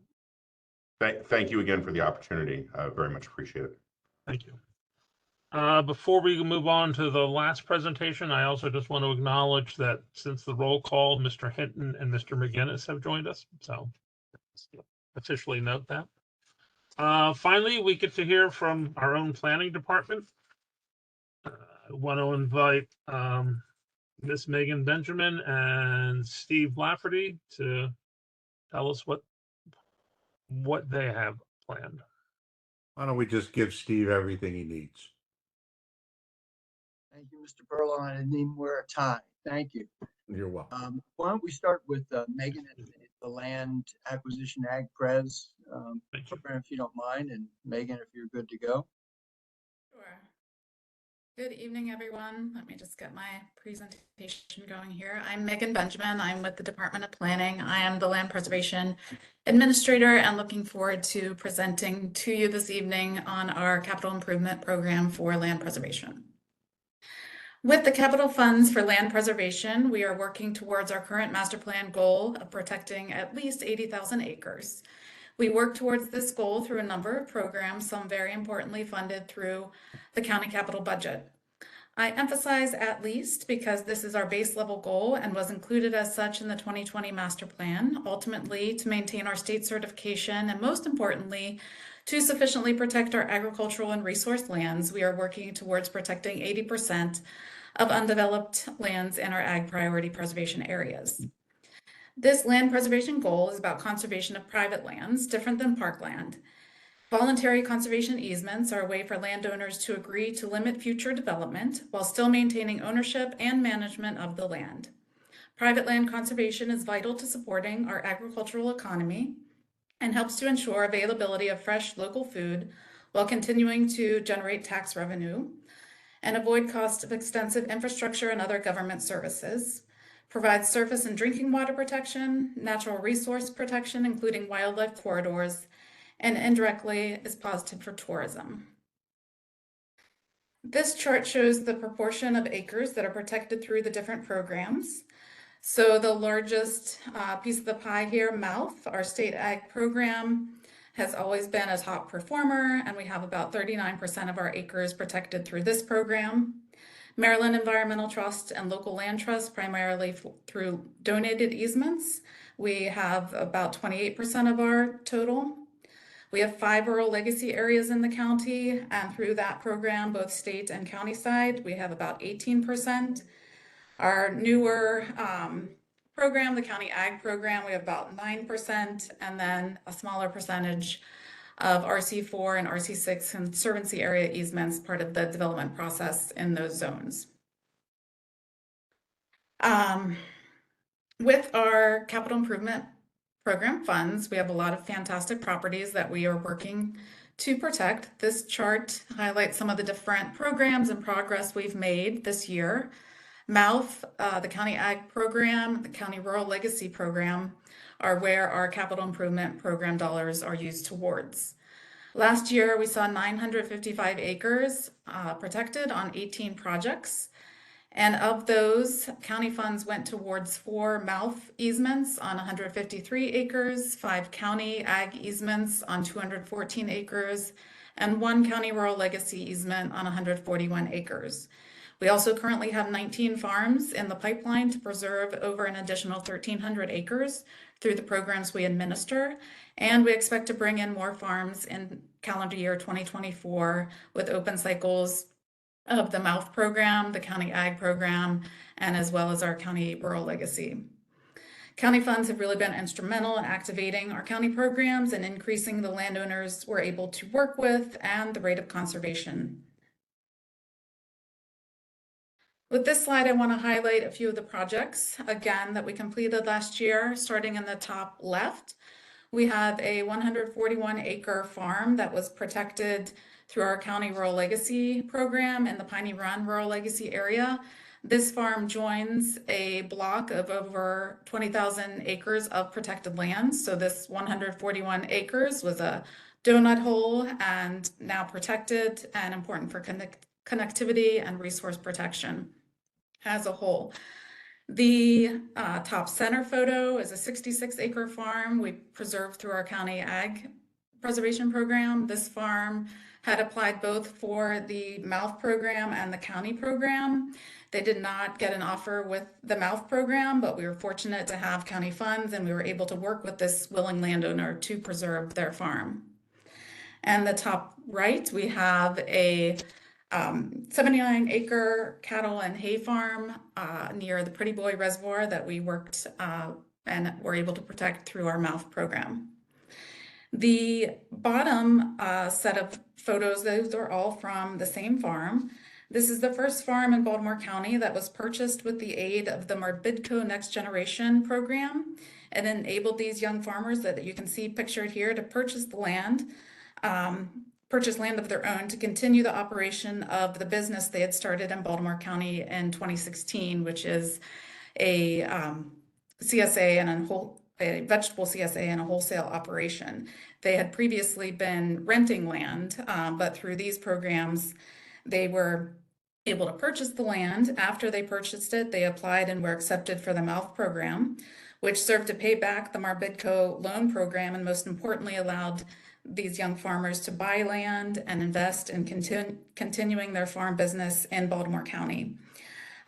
Thank you again for the opportunity. I very much appreciate it. Thank you. Before we move on to the last presentation, I also just want to acknowledge that since the roll call, Mr. Hinton and Mr. McGinnis have joined us. So officially note that. Finally, we get to hear from our own planning department. I want to invite Miss Megan Benjamin and Steve Lafferty to tell us what they have planned. Why don't we just give Steve everything he needs? Thank you, Mr. Burlow. I didn't even wear a tie. Thank you. You're welcome. Why don't we start with Megan at the land acquisition ag pres program, if you don't mind, and Megan, if you're good to go. Sure. Good evening, everyone. Let me just get my presentation going here. I'm Megan Benjamin. I'm with the Department of Planning. I am the Land Preservation Administrator and looking forward to presenting to you this evening on our capital improvement program for land preservation. With the capital funds for land preservation, we are working towards our current master plan goal of protecting at least 80,000 acres. We work towards this goal through a number of programs, some very importantly funded through the county capital budget. I emphasize at least because this is our base level goal and was included as such in the 2020 master plan, ultimately to maintain our state certification and most importantly, to sufficiently protect our agricultural and resource lands. We are working towards protecting 80% of undeveloped lands in our ag priority preservation areas. This land preservation goal is about conservation of private lands, different than parkland. Voluntary conservation easements are a way for landowners to agree to limit future development while still maintaining ownership and management of the land. Private land conservation is vital to supporting our agricultural economy and helps to ensure availability of fresh local food while continuing to generate tax revenue and avoid cost of extensive infrastructure and other government services, provides surface and drinking water protection, natural resource protection, including wildlife corridors, and indirectly is positive for tourism. This chart shows the proportion of acres that are protected through the different programs. So the largest piece of the pie here, MOUth, our state ag program, has always been a top performer, and we have about 39% of our acres protected through this program. Maryland Environmental Trust and local land trusts, primarily through donated easements, we have about 28% of our total. We have 5 rural legacy areas in the county, and through that program, both state and county side, we have about 18%. Our newer program, the county ag program, we have about 9%, and then a smaller percentage of RC4 and RC6 conservancy area easements, part of the development process in those zones. With our capital improvement program funds, we have a lot of fantastic properties that we are working to protect. This chart highlights some of the different programs and progress we've made this year. MOUth, the County Ag Program, the County Rural Legacy Program are where our capital improvement program dollars are used towards. Last year, we saw 955 acres protected on 18 projects. And of those, county funds went towards 4 MOUth easements on 153 acres, 5 county ag easements on 214 acres, and 1 county rural legacy easement on 141 acres. We also currently have 19 farms in the pipeline to preserve over an additional 1,300 acres through the programs we administer, and we expect to bring in more farms in calendar year 2024 with open cycles of the MOUth program, the County Ag program, and as well as our County Rural Legacy. County funds have really been instrumental in activating our county programs and increasing the landowners we're able to work with and the rate of conservation. With this slide, I want to highlight a few of the projects, again, that we completed last year. Starting in the top left, we have a 141-acre farm that was protected through our County Rural Legacy program in the Piney Run Rural Legacy area. This farm joins a block of over 20,000 acres of protected land. So this 141 acres was a donut hole and now protected and important for connectivity and resource protection as a whole. The top center photo is a 66-acre farm we preserved through our County Ag Preservation Program. This farm had applied both for the MOUth program and the county program. They did not get an offer with the MOUth program, but we were fortunate to have county funds and we were able to work with this willing landowner to preserve their farm. And the top right, we have a 79-acre cattle and hay farm near the Pretty Boy Reservoir that we worked and were able to protect through our MOUth program. The bottom set of photos, those are all from the same farm. This is the first farm in Baltimore County that was purchased with the aid of the Marbidco Next Generation program. It enabled these young farmers that you can see pictured here to purchase the land, purchase land of their own to continue the operation of the business they had started in Baltimore County in 2016, which is a CSA and a vegetable CSA and a wholesale operation. They had previously been renting land, but through these programs, they were able to purchase the land. After they purchased it, they applied and were accepted for the MOUth program, which served to pay back the Marbidco loan program and most importantly allowed these young farmers to buy land and invest in continuing their farm business in Baltimore County.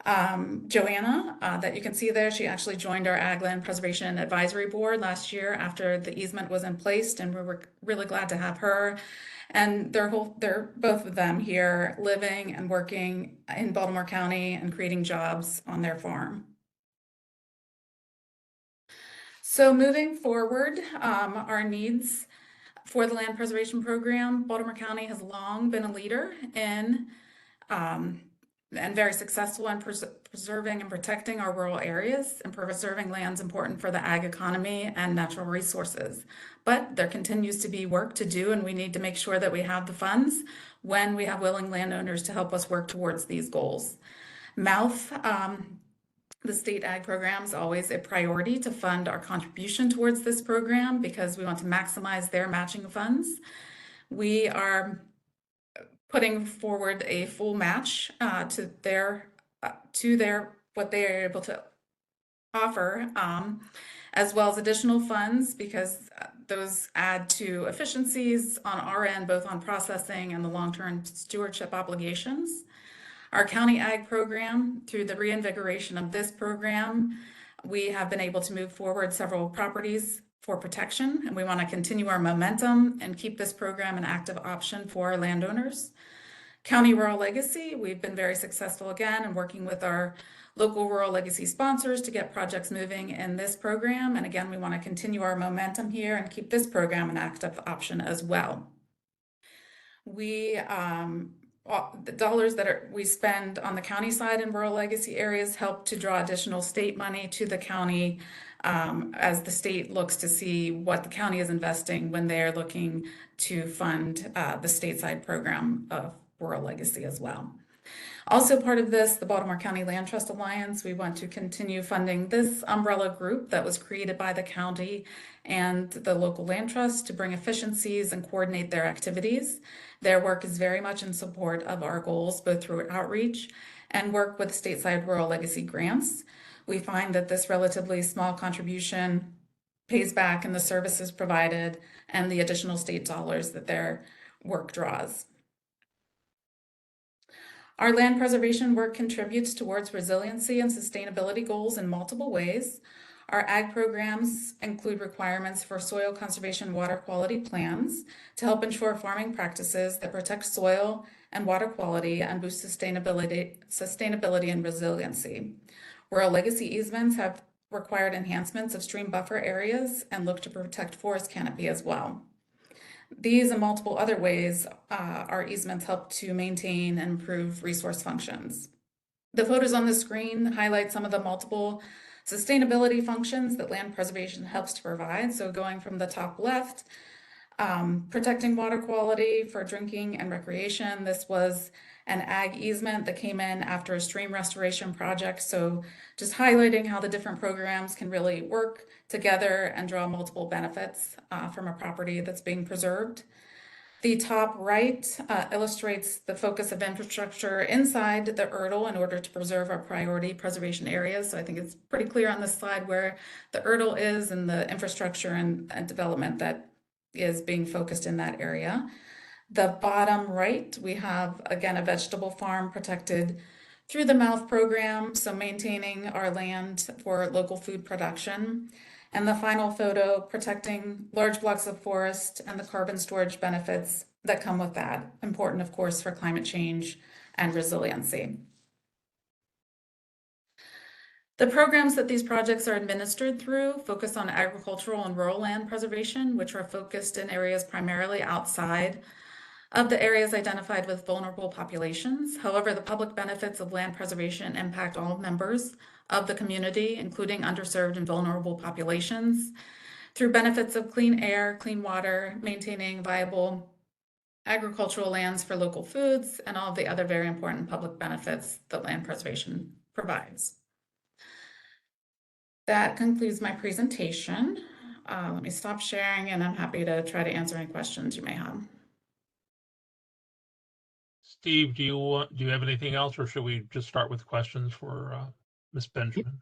Joanna, that you can see there, she actually joined our Ag Land Preservation Advisory Board last year after the easement was in place, and we were really glad to have her. And they're both of them here living and working in Baltimore County and creating jobs on their farm. So moving forward, our needs for the land preservation program, Baltimore County has long been a leader in and very successful in preserving and protecting our rural areas and preserving lands important for the ag economy and natural resources. But there continues to be work to do, and we need to make sure that we have the funds when we have willing landowners to help us work towards these goals. MALF, the state ag program, is always a priority to fund our contribution towards this program because we want to maximize their matching funds. We are putting forward a full match to what they are able to offer, as well as additional funds because those add to efficiencies on our end, both on processing and the long-term stewardship obligations. Our county ag program, through the reinvigoration of this program, we have been able to move forward several properties for protection, and we want to continue our momentum and keep this program an active option for our landowners. County Rural Legacy, we've been very successful again in working with our local rural legacy sponsors to get projects moving in this program. And again, we want to continue our momentum here and keep this program an active option as well. We, the dollars that we spend on the county side in rural legacy areas help to draw additional state money to the county as the state looks to see what the county is investing when they're looking to fund the stateside program of rural legacy as well. Also part of this, the Baltimore County Land Trust Alliance, we want to continue funding this umbrella group that was created by the county and the local land trust to bring efficiencies and coordinate their activities. Their work is very much in support of our goals, both through outreach and work with stateside rural legacy grants. We find that this relatively small contribution pays back in the services provided and the additional state dollars that their work draws. Our land preservation work contributes towards resiliency and sustainability goals in multiple ways. Our ag programs include requirements for soil conservation water quality plans to help ensure farming practices that protect soil and water quality and boost sustainability and resiliency. Rural legacy easements have required enhancements of stream buffer areas and look to protect forest canopy as well. These and multiple other ways, our easements help to maintain and improve resource functions. The photos on the screen highlight some of the multiple sustainability functions that land preservation helps to provide. So going from the top left, protecting water quality for drinking and recreation. This was an ag easement that came in after a stream restoration project. So just highlighting how the different programs can really work together and draw multiple benefits from a property that's being preserved. The top right illustrates the focus of infrastructure inside the ERDL in order to preserve our priority preservation areas. So I think it's pretty clear on this slide where the ERDL is and the infrastructure and development that is being focused in that area. The bottom right, we have, again, a vegetable farm protected through the MALF program, so maintaining our land for local food production. And the final photo, protecting large blocks of forest and the carbon storage benefits that come with that. Important, of course, for climate change and resiliency. The programs that these projects are administered through focus on agricultural and rural land preservation, which are focused in areas primarily outside of the areas identified with vulnerable populations. However, the public benefits of land preservation impact all members of the community, including underserved and vulnerable populations, through benefits of clean air, clean water, maintaining viable agricultural lands for local foods, and all of the other very important public benefits that land preservation provides. That concludes my presentation. Let me stop sharing, and I'm happy to try to answer any questions you may have. Steve, do you have anything else, or should we just start with questions for Ms. Benjamin?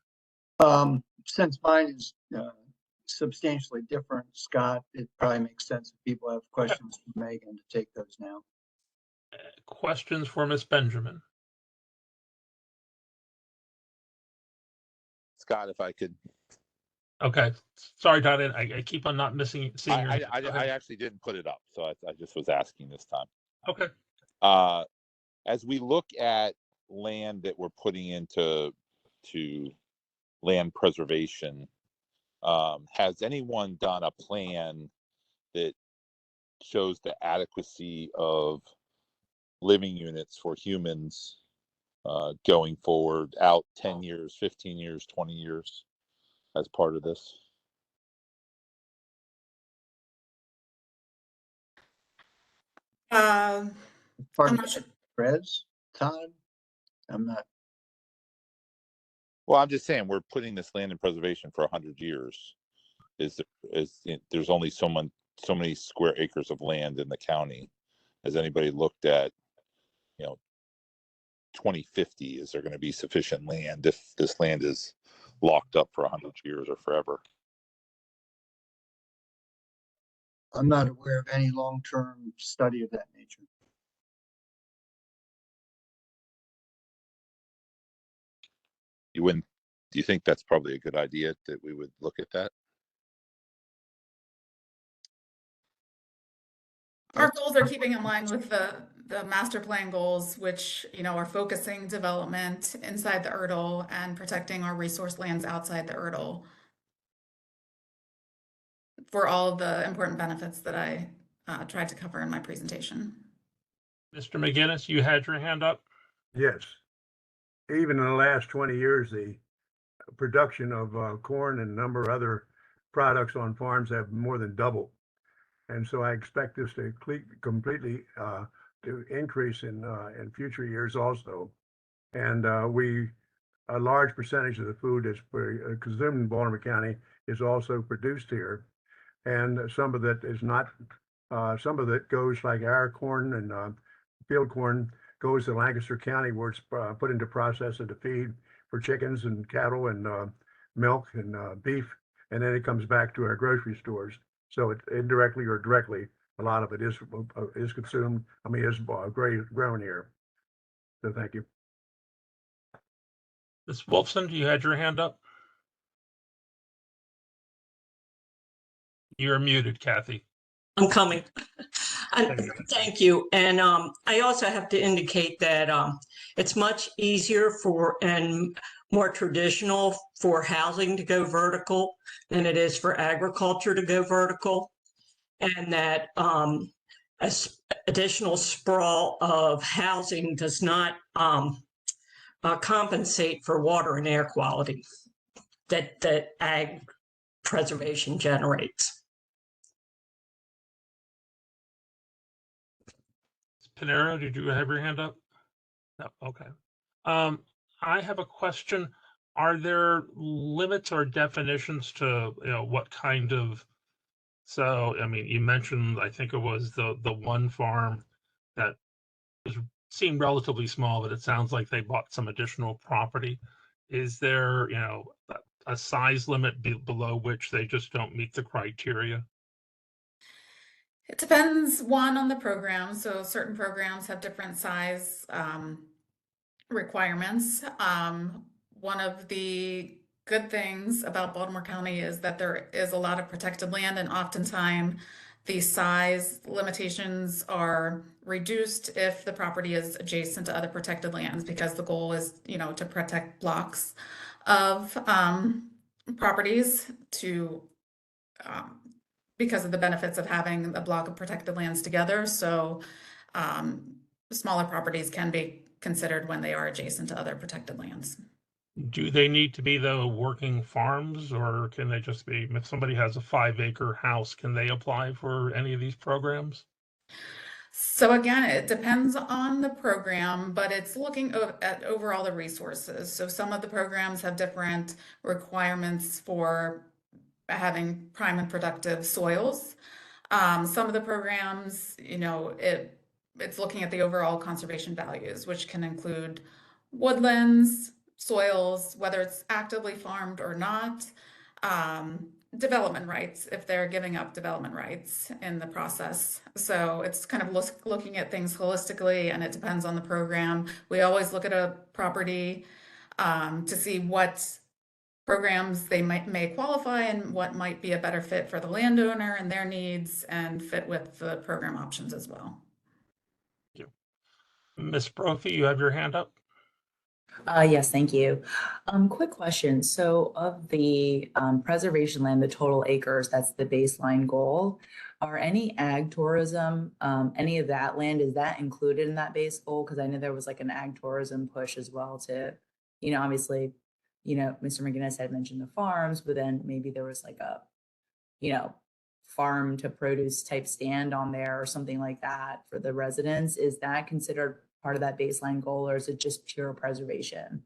since mine is substantially different, Scott, it probably makes sense if people have questions for Megan to take those now. Questions for Ms. Benjamin? Scott, if I could, Okay, sorry, Todd, I keep on not seeing your. I hand. Go ahead. actually didn't put it up, so I just was asking this time. Okay. As we look at land that we're putting into land preservation, has anyone done a plan that shows the adequacy of living units for humans going forward out 10 years, 15 years, 20 years as part of this? I'm Pardon, not sure. Prez, Todd? I'm not, Well, I'm just saying we're putting this land in preservation for 100 years. There's only so many square acres of land in the county. Has anybody looked at, 2050? Is there going to be sufficient land if this land is locked up for 100 years or forever? I'm not aware of any long-term study of that nature. Do you think that's probably a good idea that we would look at that? Our goals are keeping in line with the master plan goals, which, are focusing development inside the URDL and protecting our resource lands outside the URDL for all of the important benefits that I tried to cover in my presentation. Mr. McGinnis, you had your hand up? Yes. Even in the last 20 years, the production of corn and a number of other products on farms have more than doubled. And so I expect this to completely to increase in future years also. And a large percentage of the food that's consumed in Baltimore County is also produced here. And some of it is not, some of it goes, like our corn and field corn goes to Lancaster County, where it's put into process into feed for chickens and cattle and milk and beef. And then it comes back to our grocery stores. So it indirectly or directly, a lot of it is consumed. Is grown here. So thank you. Ms. Wolfson, you had your hand up? You're muted, Kathy. I'm coming. Thank you. And I also have to indicate that it's much easier and more traditional for housing to go vertical than it is for agriculture to go vertical. And that additional sprawl of housing does not compensate for water and air quality that ag preservation generates. Panero, did you have your hand up? No, okay. I have a question. Are there limits or definitions to, what kind of, you mentioned, I think it was the one farm that seemed relatively small, but it sounds like they bought some additional property. Is there, a size limit below which they just don't meet the criteria? It depends, on the program. So certain programs have different size requirements. One of the good things about Baltimore County is that there is a lot of protected land, and oftentimes the size limitations are reduced if the property is adjacent to other protected lands, because the goal is, to protect blocks of properties because of the benefits of having a block of protected lands together. So smaller properties can be considered when they are adjacent to other protected lands. Do they need to be the working farms, or can they just be, if somebody has a 5-acre house, can they apply for any of these programs? So again, it depends on the program, but it's looking at overall the resources. So some of the programs have different requirements for having prime and productive soils. Some of the programs, it's looking at the overall conservation values, which can include woodlands, soils, whether it's actively farmed or not, development rights, if they're giving up development rights in the process. So it's kind of looking at things holistically, and it depends on the program. We always look at a property to see what programs they may qualify and what might be a better fit for the landowner and their needs, and fit with the program options as well. Ms. Brophy, you have your hand up. Yes, thank you. Quick question. So of the preservation land, the total acres, that's the baseline goal. Are any ag tourism, any of that land, is that included in that base goal? Because I know there was like an ag tourism push as well to, obviously, Mr. McGinnis had mentioned the farms, but then maybe there was like a, farm to produce type stand on there or something like that for the residents. Is that considered part of that baseline goal, or is it just pure preservation?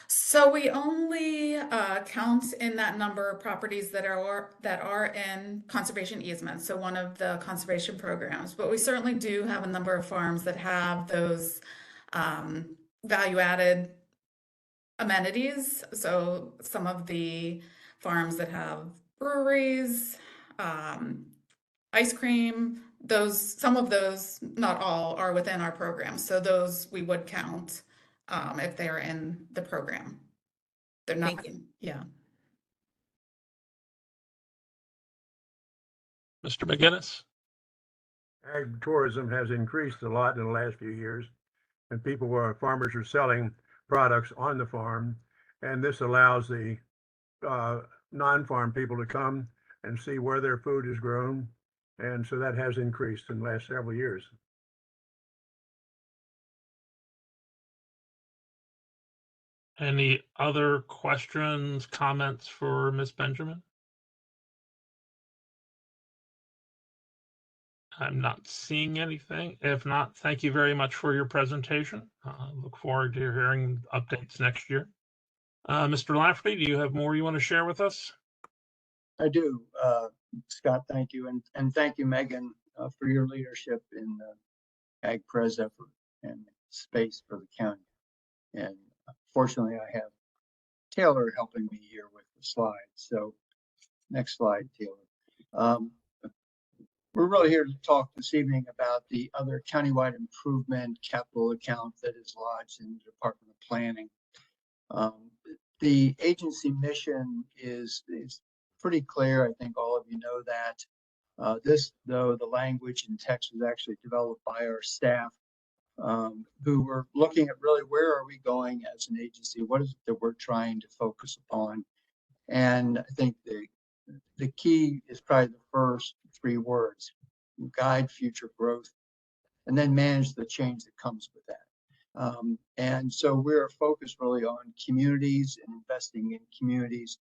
So we only count in that number of properties that are in conservation easements, so one of the conservation programs. But we certainly do have a number of farms that have those value-added amenities. So some of the farms that have breweries, ice cream, some of those, not all, are within our program. So those we would count if they're in the program. They're not, yeah. Mr. McGinnis? Ag tourism has increased a lot in the last few years, and farmers are selling products on the farm, and this allows the non-farm people to come and see where their food is grown, and so that has increased in the last several years. Any other questions, comments for Ms. Benjamin? I'm not seeing anything. If not, thank you very much for your presentation. Look forward to hearing updates next year. Mr. Lafferty, do you have more you want to share with us? I do. Scott, thank you. And thank you, Megan, for your leadership in the Ag Pres effort and space for the county. And fortunately, I have Taylor helping me here with the slides. So next slide, Taylor. We're really here to talk this evening about the other countywide improvement capital account that is lodged in the Department of Planning. The agency mission is pretty clear. I think all of you know that. This, though, the language and text was actually developed by our staff, who were looking at really where are we going as an agency? What is it that we're trying to focus upon? And I think the key is probably the first three words: guide future growth, and then manage the change that comes with that. And so we're focused really on communities and investing in communities,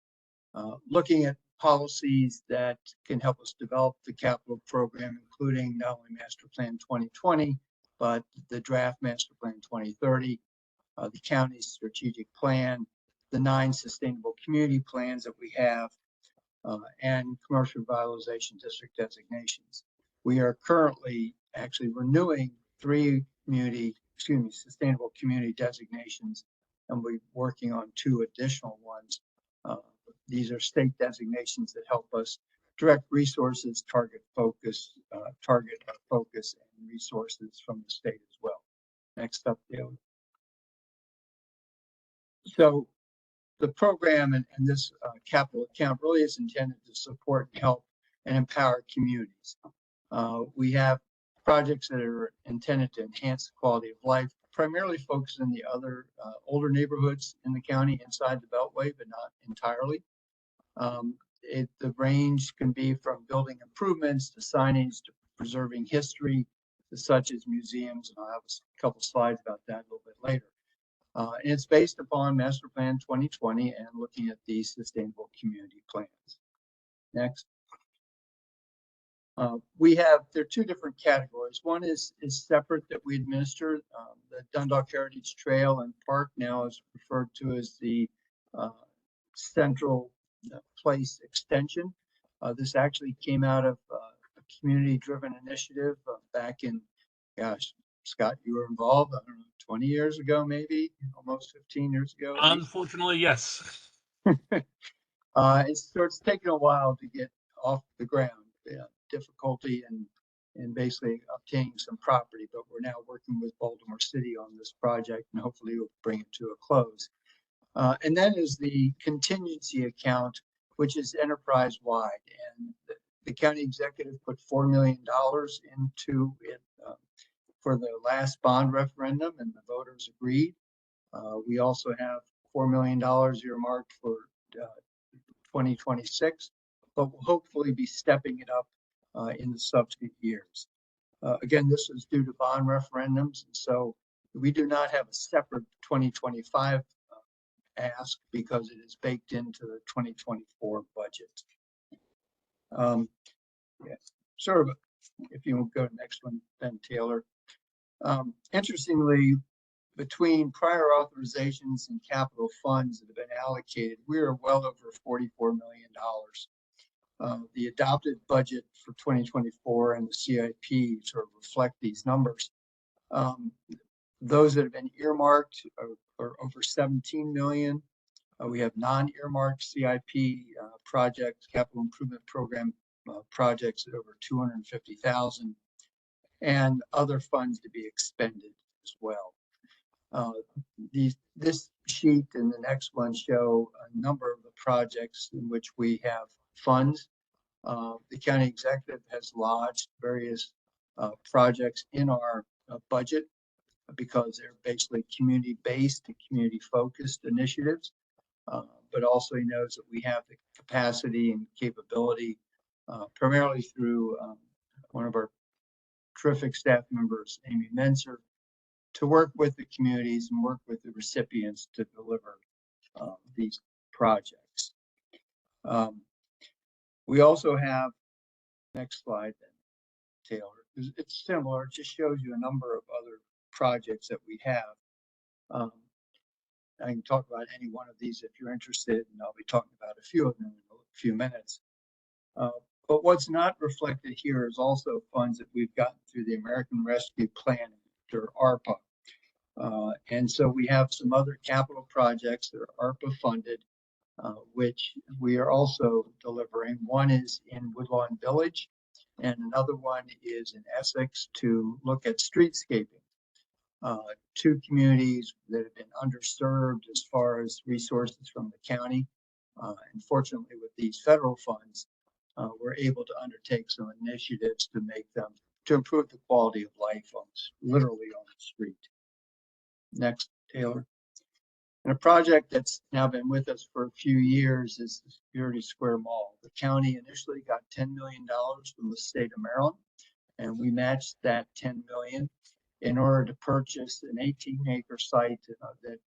looking at policies that can help us develop the capital program, including not only Master Plan 2020, but the draft Master Plan 2030, the county's strategic plan, the 9 sustainable community plans that we have, and commercial revitalization district designations. We are currently actually renewing 3 sustainable community designations, and we're working on 2 additional ones. These are state designations that help us direct resources, target focus, and resources from the state as well. Next up, Dale. So the program and this capital account really is intended to support, help, and empower communities. We have projects that are intended to enhance the quality of life, primarily focused in the other older neighborhoods in the county inside the Beltway, but not entirely. The range can be from building improvements to signage to preserving history, such as museums, and I'll have a couple slides about that a little bit later. And it's based upon Master Plan 2020 and looking at these sustainable community plans. Next. There are 2 different categories. One is separate that we administer. The Dundalk Heritage Trail and Park now is referred to as the Central Place Extension. This actually came out of a community-driven initiative back in, Scott, you were involved, I don't know, 20 years ago, maybe, almost 15 years ago. at least. Unfortunately, yes. And so it's taken a while to get off the ground, difficulty in basically obtaining some property, but we're now working with Baltimore City on this project and hopefully we'll bring it to a close. And then is the contingency account, which is enterprise-wide. And the county executive put $4 million into it for the last bond referendum, and the voters agreed. We also have $4 million earmarked for 2026, but we'll hopefully be stepping it up in the subsequent years. Again, this is due to bond referendums, and so we do not have a separate 2025 ask because it is baked into the 2024 budget. Yeah, sort of, if you will go to the next one, then Taylor. Interestingly, between prior authorizations and capital funds that have been allocated, we are well over $44 million. The adopted budget for 2024 and the CIP sort of reflect these numbers. Those that have been earmarked are over 17 million. We have non-earmarked CIP projects, capital improvement program projects at over 250,000, and other funds to be expended as well. This sheet and the next one show a number of the projects in which we have funds. The county executive has lodged various projects in our budget because they're basically community-based and community-focused initiatives. But also he knows that we have the capacity and capability, primarily through one of our terrific staff members, Amy Menser, to work with the communities and work with the recipients to deliver these projects. We also have, next slide then, Taylor. It's similar, it just shows you a number of other projects that we have. I can talk about any one of these if you're interested, and I'll be talking about a few of them in a few minutes. But what's not reflected here is also funds that we've gotten through the American Rescue Plan, or ARPA. And so we have some other capital projects that are ARPA funded, which we are also delivering. One is in Woodlawn Village, and another one is in Essex to look at streetscaping. Two communities that have been underserved as far as resources from the county. And fortunately, with these federal funds, we're able to undertake some initiatives to make them, to improve the quality of life literally on the street. Next, Taylor. And a project that's now been with us for a few years is the Security Square Mall. The county initially got $10 million from the state of Maryland, and we matched that $10 million in order to purchase an 18-acre site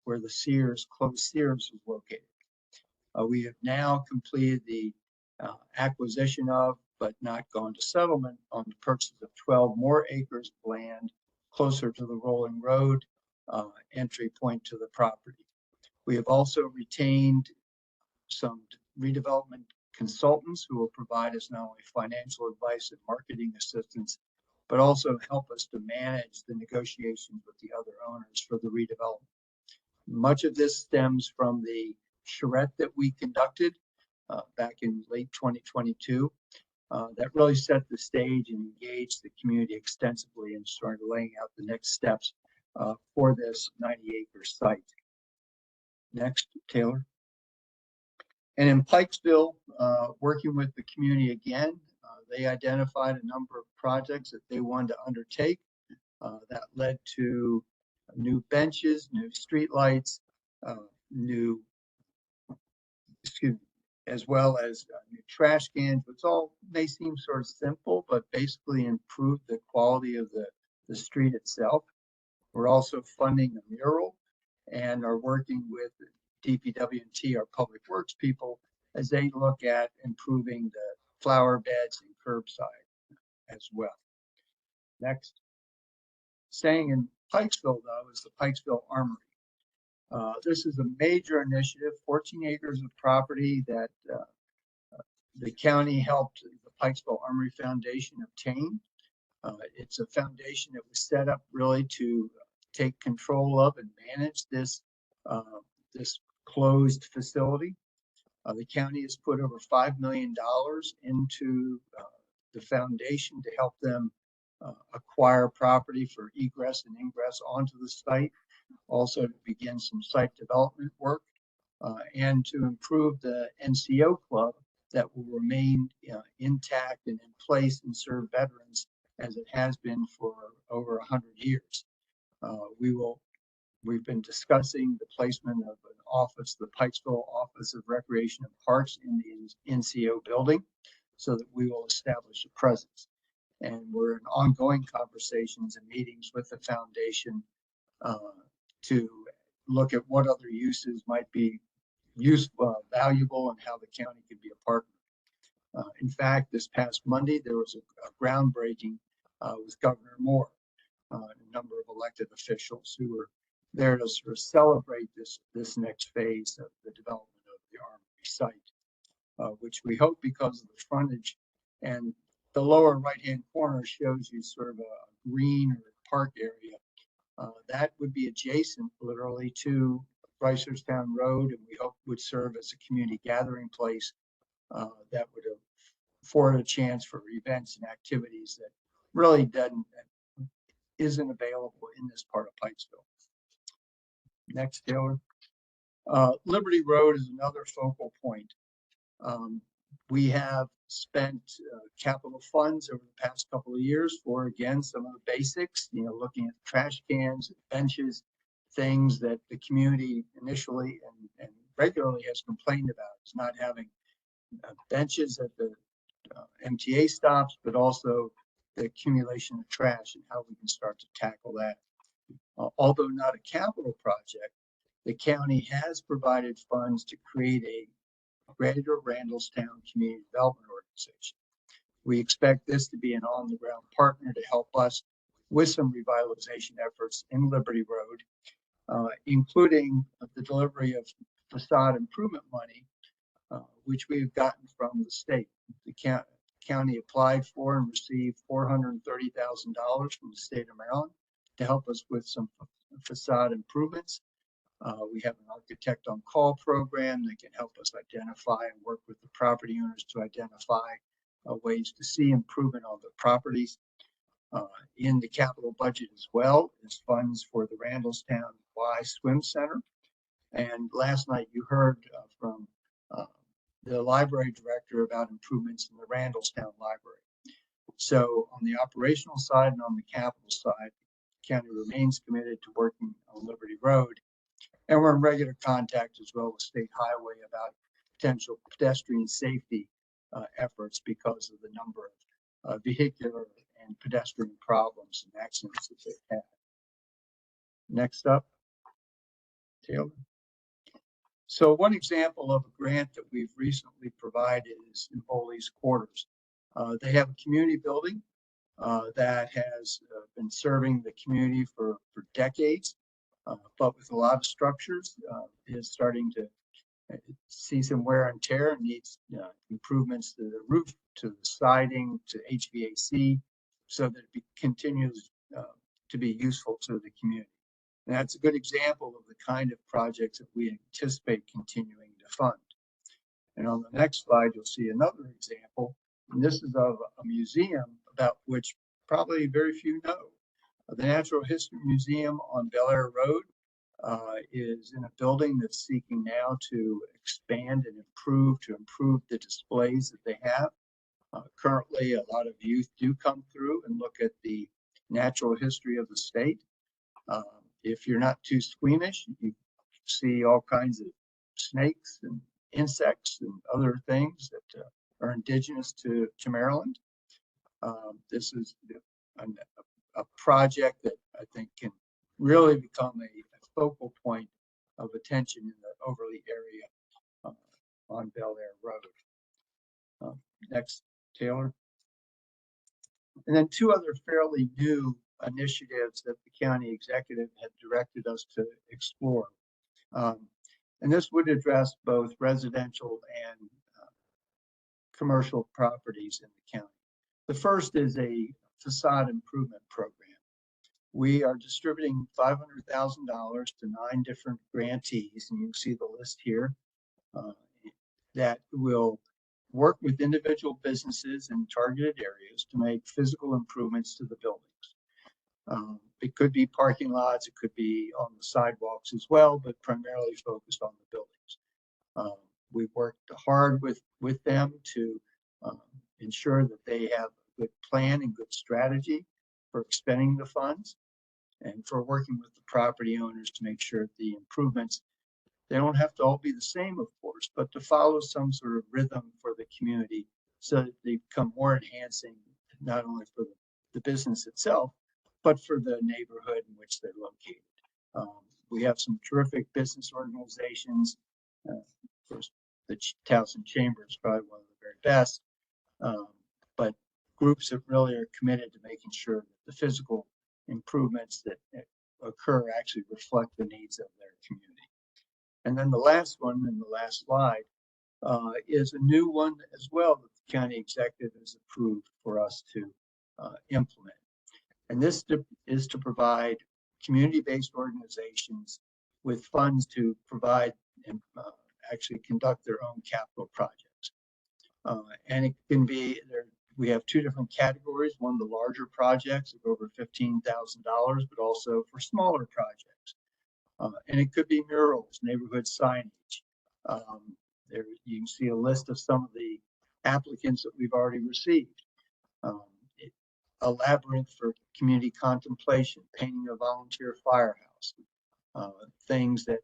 where the closed Sears was located. We have now completed the acquisition of, but not gone to settlement on the purchase of 12 more acres of land closer to the Rolling Road entry point to the property. We have also retained some redevelopment consultants who will provide us not only financial advice and marketing assistance, but also help us to manage the negotiations with the other owners for the redevelopment. Much of this stems from the charrette that we conducted back in late 2022. That really set the stage and engaged the community extensively and started laying out the next steps for this 90-acre site. Next, Taylor. And in Pikesville, working with the community again, they identified a number of projects that they wanted to undertake that led to new benches, new streetlights, as well as new trash cans, which all may seem sort of simple, but basically improve the quality of the street itself. We're also funding a mural and are working with DPW&T, our public works people, as they look at improving the flower beds and curbside as well. Next. Staying in Pikesville, though, is the Pikesville Armory. This is a major initiative, 14 acres of property that the county helped the Pikesville Armory Foundation obtain. It's a foundation that was set up really to take control of and manage this closed facility. The county has put over $5 million into the foundation to help them acquire property for egress and ingress onto the site, also to begin some site development work, and to improve the NCO club that will remain intact and in place and serve veterans as it has been for over 100 years. We've been discussing the placement of an office, the Pikesville Office of Recreation and Parks in the NCO building, so that we will establish a presence. And we're in ongoing conversations and meetings with the foundation to look at what other uses might be useful, valuable, and how the county could be a partner. In fact, this past Monday, there was a groundbreaking with Governor Moore, and a number of elected officials who were there to sort of celebrate this next phase of the development of the Armory site, which we hope, because of the frontage and the lower right-hand corner shows you sort of a green or park area, that would be adjacent literally to Reisterstown Road, and we hope would serve as a community gathering place that would afford a chance for events and activities that really isn't available in this part of Pikesville. Next, Taylor. Liberty Road is another focal point. We have spent capital funds over the past couple of years for, again, some of the basics, looking at trash cans, benches, things that the community initially and regularly has complained about, is not having benches at the MTA stops, but also the accumulation of trash and how we can start to tackle that. Although not a capital project, the county has provided funds to create a Greater Randallstown Community Development Organization. We expect this to be an on-the-ground partner to help us with some revitalization efforts in Liberty Road, including the delivery of facade improvement money, which we've gotten from the state. The county applied for and received $430,000 from the state of Maryland to help us with some facade improvements. We have an architect on call program that can help us identify and work with the property owners to identify ways to see improvement on the properties. In the capital budget as well is funds for the Randallstown Y Swim Center. And last night you heard from the library director about improvements in the Randallstown Library. So on the operational side and on the capital side, the county remains committed to working on Liberty Road. And we're in regular contact as well with State Highway about potential pedestrian safety efforts because of the number of vehicular and pedestrian problems and accidents that they've had. Next up, Taylor. So one example of a grant that we've recently provided is in Foley's Quarters. They have a community building that has been serving the community for decades, but with a lot of structures, is starting to see some wear and tear and needs improvements to the roof, to the siding, to HVAC, so that it continues to be useful to the community. And that's a good example of the kind of projects that we anticipate continuing to fund. And on the next slide, you'll see another example. And this is of a museum about which probably very few know. The Natural History Museum on Bel Air Road is in a building that's seeking now to expand and improve the displays that they have. Currently, a lot of youth do come through and look at the natural history of the state. If you're not too squeamish, you see all kinds of snakes and insects and other things that are indigenous to Maryland. This is a project that I think can really become a focal point of attention in the Overlea area on Bel Air Road. Next, Taylor. And then two other fairly new initiatives that the county executive had directed us to explore. And this would address both residential and commercial properties in the county. The first is a facade improvement program. We are distributing $500,000 to 9 different grantees, and you can see the list here, that will work with individual businesses in targeted areas to make physical improvements to the buildings. It could be parking lots, it could be on the sidewalks as well, but primarily focused on the buildings. We've worked hard with them to ensure that they have a good plan and good strategy for expending the funds, and for working with the property owners to make sure the improvements, they don't have to all be the same, of course, but to follow some sort of rhythm for the community so that they become more enhancing, not only for the business itself, but for the neighborhood in which they're located. We have some terrific business organizations. First, the Towson Chamber is probably one of the very best, but groups that really are committed to making sure that the physical improvements that occur actually reflect the needs of their community. And then the last one in the last slide is a new one as well that the county executive has approved for us to implement. And this is to provide community-based organizations with funds to provide and actually conduct their own capital projects. And it can be, we have 2 different categories. One, the larger projects of over $15,000, but also for smaller projects. And it could be murals, neighborhood signage. There you can see a list of some of the applicants that we've already received. A labyrinth for community contemplation, painting a volunteer firehouse, things that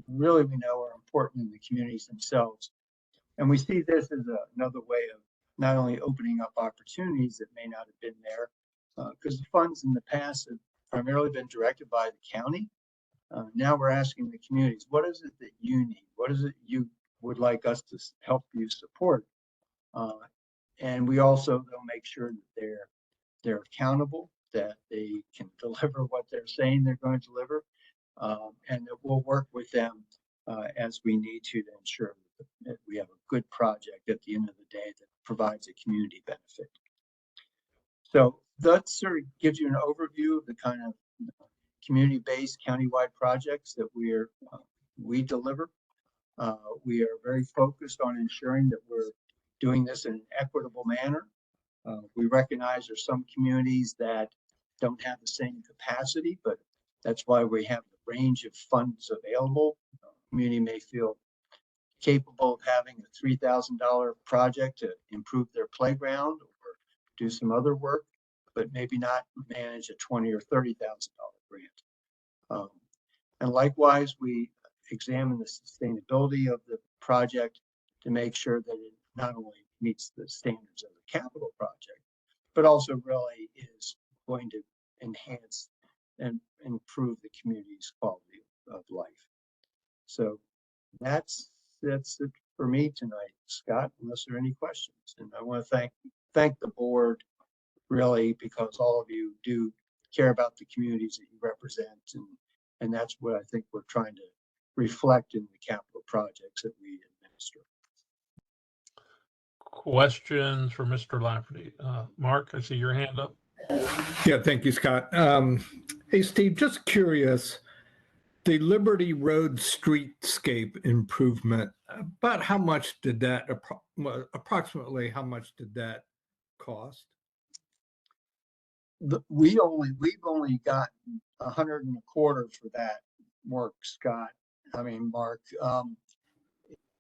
really we know are important in the communities themselves. And we see this as another way of not only opening up opportunities that may not have been there, because the funds in the past have primarily been directed by the county. Now we're asking the communities, what is it that you need? What is it you would like us to help you support? And we also they'll make sure that they're accountable, that they can deliver what they're saying they're going to deliver, and that we'll work with them as we need to ensure that we have a good project at the end of the day that provides a community benefit. So that sort of gives you an overview of the kind of community-based countywide projects that we deliver. We are very focused on ensuring that we're doing this in an equitable manner. We recognize there's some communities that don't have the same capacity, but that's why we have the range of funds available. Community may feel capable of having a $3,000 project to improve their playground or do some other work, but maybe not manage a $20,000 or $30,000 grant. And likewise, we examine the sustainability of the project to make sure that it not only meets the standards of the capital project, but also really is going to enhance and improve the community's quality of life. So that's it for me tonight, Scott, unless there are any questions. And I want to thank the board really, because all of you do care about the communities that you represent, and that's what I think we're trying to reflect in the capital projects that we administer. Questions for Mr. Lafferty? Mark, I see your hand up. Yeah, thank you, Scott. Hey, Steve, just curious, the Liberty Road streetscape improvement, about how much did that, approximately how much did that cost? We've only gotten $125 for that work, Scott. I mean, Mark.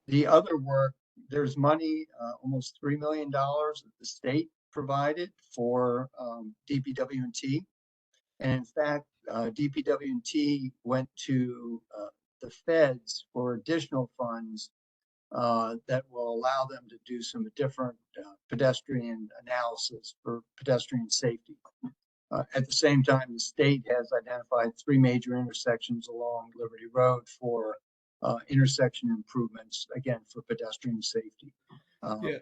The other work, there's money, almost $3 million that the state provided for DPW&T. And in fact, DPW&T went to the feds for additional funds that will allow them to do some different pedestrian analysis for pedestrian safety. At the same time, the state has identified 3 major intersections along Liberty Road for intersection improvements, again, for pedestrian safety. Yeah.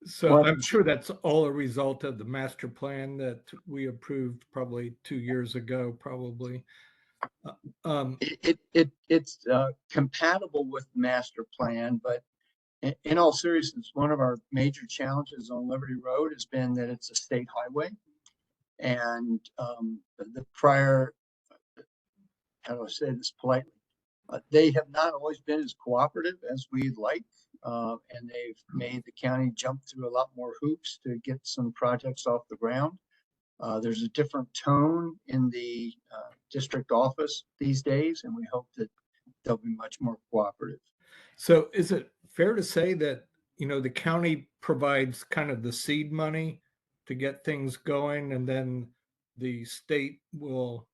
So I'm sure that's all a result of the master plan that we approved probably 2 years ago, probably. It's compatible with the master plan, but in all seriousness, one of our major challenges on Liberty Road has been that it's a state highway. And the prior, how do I say this politely? They have not always been as cooperative as we'd like. And they've made the county jump through a lot more hoops to get some projects off the ground. There's a different tone in the district office these days, and we hope that they'll be much more cooperative. So is it fair to say that, the county provides kind of the seed money to get things going, and then the state will,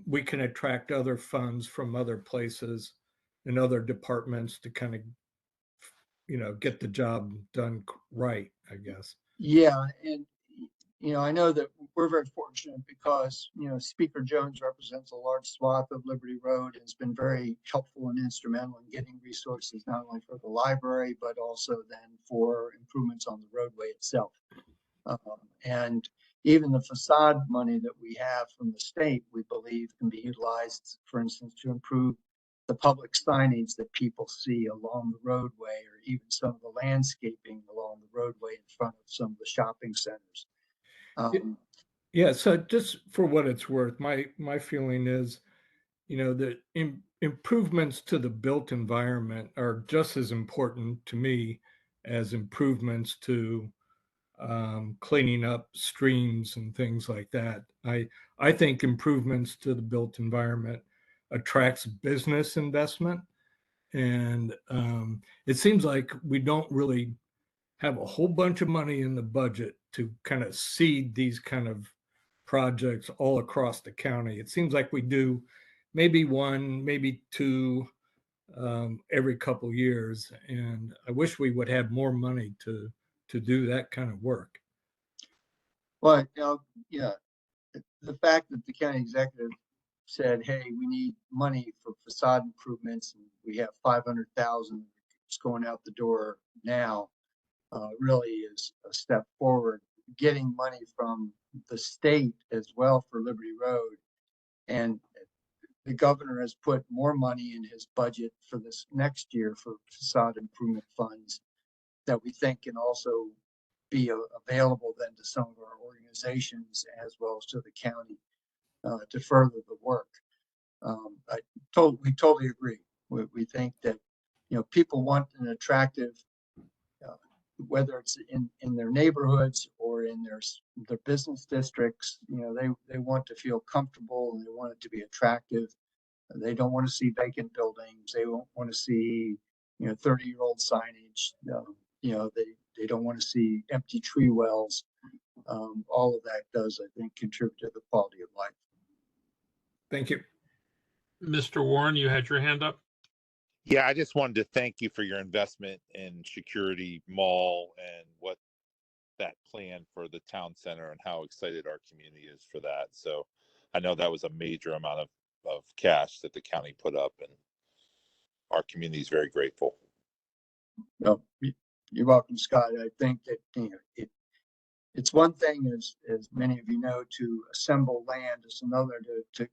we can attract other funds from other places and other departments to kind of, get the job done right, I guess. Yeah, and I know that we're very fortunate because, Speaker Jones represents a large swath of Liberty Road and has been very helpful and instrumental in getting resources not only for the library, but also then for improvements on the roadway itself. And even the facade money that we have from the state, we believe can be utilized, for instance, to improve the public signage that people see along the roadway, or even some of the landscaping along the roadway in front of some of the shopping centers. Yeah, so just for what it's worth, my feeling is, that improvements to the built environment are just as important to me as improvements to cleaning up streams and things like that. I think improvements to the built environment attracts business investment, and it seems like we don't really have a whole bunch of money in the budget to kind of seed these kind of projects all across the county. It seems like we do maybe one, maybe two every couple years, and I wish we would have more money to do that kind of work. Well, yeah, the fact that the county executive said, "Hey, we need money for facade improvements," and we have 500,000 just going out the door now, really is a step forward. Getting money from the state as well for Liberty Road, and the governor has put more money in his budget for this next year for facade improvement funds that we think can also be available then to some of our organizations as well as to the county to further the work. We totally agree. We think that people want an attractive, whether it's in their neighborhoods or in their business districts. They want to feel comfortable and they want it to be attractive. They don't want to see vacant buildings. They don't want to see 30-year-old signage. They don't want to see empty tree wells. All of that does, I think, contribute to the quality of life. Thank you. Mr. Warren, you had your hand up. Yeah, I just wanted to thank you for your investment in Security Mall and what that plan for the town center and how excited our community is for that. So I know that was a major amount of cash that the county put up, and our community is very grateful. No, you're welcome, Scott. I think that it's one thing, as many of you know, to assemble land. It's another to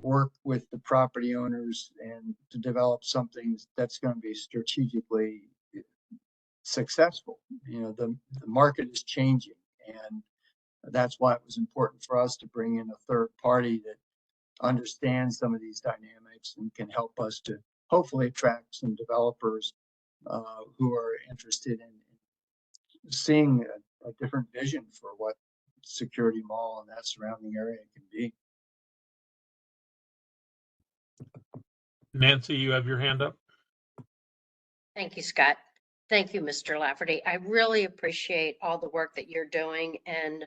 work with the property owners and to develop something that's going to be strategically successful. The market is changing, and that's why it was important for us to bring in a third party that understands some of these dynamics and can help us to hopefully attract some developers who are interested in seeing a different vision for what Security Mall and that surrounding area can be. Nancy, you have your hand up. Thank you, Scott. Thank you, Mr. Lafferty. I really appreciate all the work that you're doing, and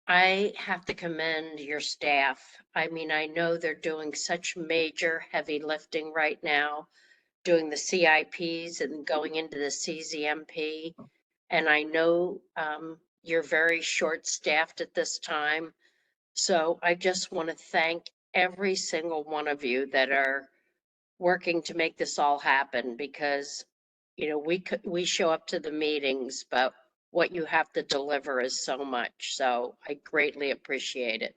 I have to commend your staff. I mean, I know they're doing such major heavy lifting right now, doing the CIPs and going into the CZMP. And I know you're very short-staffed at this time. So I just want to thank every single one of you that are working to make this all happen, because we show up to the meetings, but what you have to deliver is so much. So I greatly appreciate it.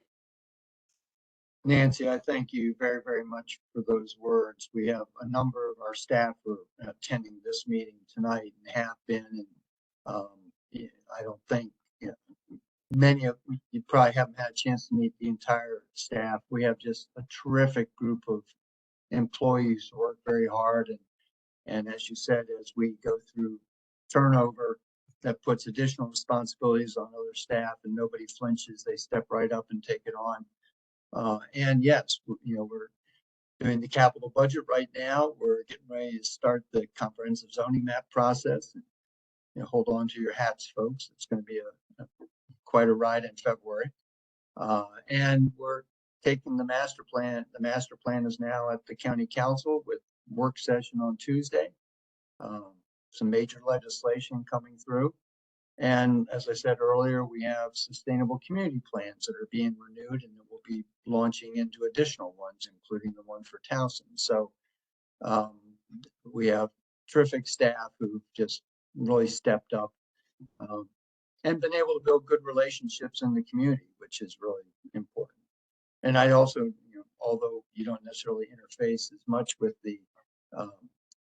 Nancy, I thank you very, very much for those words. We have a number of our staff who are attending this meeting tonight and have been, and I don't think many of you probably haven't had a chance to meet the entire staff. We have just a terrific group of employees who work very hard, and as you said, as we go through turnover, that puts additional responsibilities on other staff, and nobody flinches. They step right up and take it on. And yes, we're doing the capital budget right now. We're getting ready to start the comprehensive zoning map process. Hold on to your hats, folks. It's going to be quite a ride in February. And we're taking the master plan. The master plan is now at the county council with work session on Tuesday. Some major legislation coming through. And as I said earlier, we have sustainable community plans that are being renewed, and we'll be launching into additional ones, including the one for Towson. So we have terrific staff who just really stepped up and been able to build good relationships in the community, which is really important. And I also, although you don't necessarily interface as much with the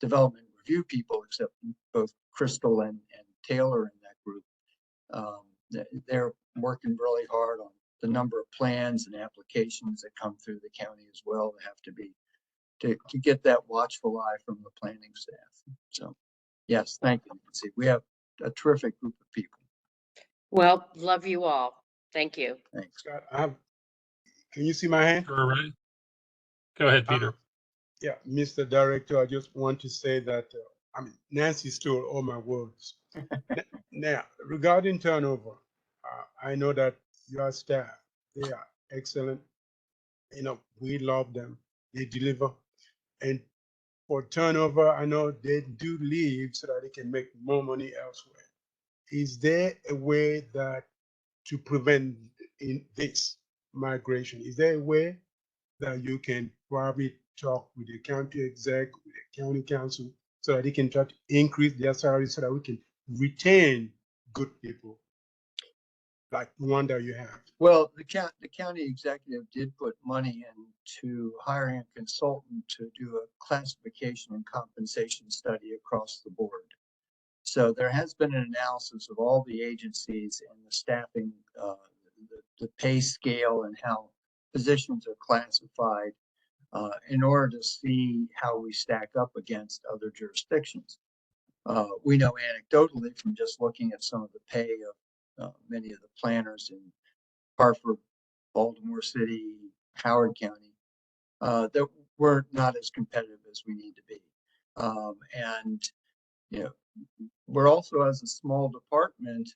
development review people, except both Crystal and Taylor in that group, they're working really hard on the number of plans and applications that come through the county as well. They have to be to get that watchful eye from the planning staff. So yes, thank you, Nancy. We have a terrific group of people. Well, love you all. Thank you. Thanks. Scott, can you see my hand? Sure, right? Go ahead, Peter. Yeah, Mr. Director, I just want to say that, Nancy stole all my words. Now, regarding turnover, I know that your staff, they are excellent. We love them. They deliver. And for turnover, I know they do leave so that they can make more money elsewhere. Is there a way that to prevent this migration? Is there a way that you can probably talk with the county exec, with the county council, so that they can try to increase their salaries so that we can retain good people like the one that you have? Well, the county executive did put money into hiring a consultant to do a classification and compensation study across the board. So there has been an analysis of all the agencies and the staffing, the pay scale and how positions are classified in order to see how we stack up against other jurisdictions. We know anecdotally from just looking at some of the pay of many of the planners in Hartford, Baltimore City, Howard County, that we're not as competitive as we need to be. And we're also, as a small department,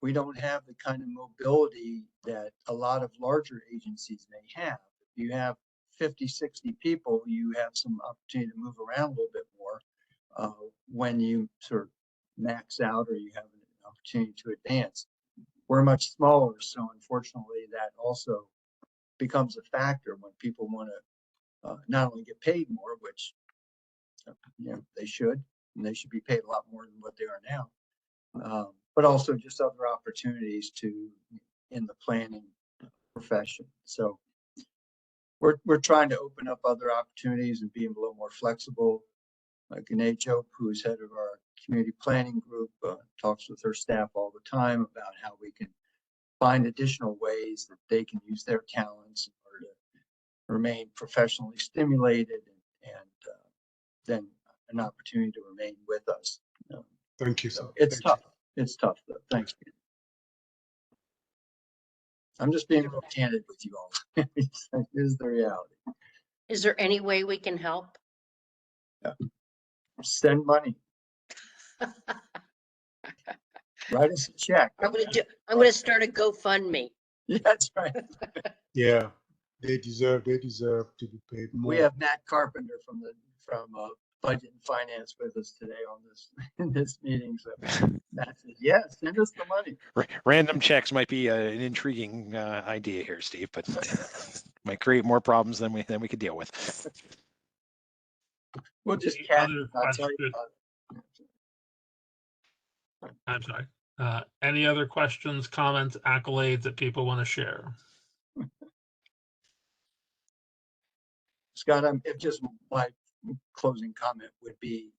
we don't have the kind of mobility that a lot of larger agencies may have. If you have 50, 60 people, you have some opportunity to move around a little bit more when you sort of max out or you have an opportunity to advance. We're much smaller, so unfortunately that also becomes a factor when people want to not only get paid more, which they should, and they should be paid a lot more than what they are now, but also just other opportunities in the planning profession. So we're trying to open up other opportunities and being a little more flexible. Gane Jope, who's head of our community planning group, talks with her staff all the time about how we can find additional ways that they can use their talents in order to remain professionally stimulated and then an opportunity to remain with us. Thank you, so sir. it's tough. It's tough, though. Thanks, Peter. I'm just being real candid with you all. This is the reality. Is there any way we can help? Send money. Write us a check. I'm gonna start a GoFundMe. Yeah, that's right. Yeah, they deserve to be paid more. We have Matt Carpenter from Budget and Finance with us today on this in this meeting. So Matt said, "Yeah, send us the money." Random checks might be an intriguing idea here, Steve, but might create more problems than we could deal with. We'll just I'm sorry. Any other questions, comments, accolades that people want to share? Scott, just my closing comment would be,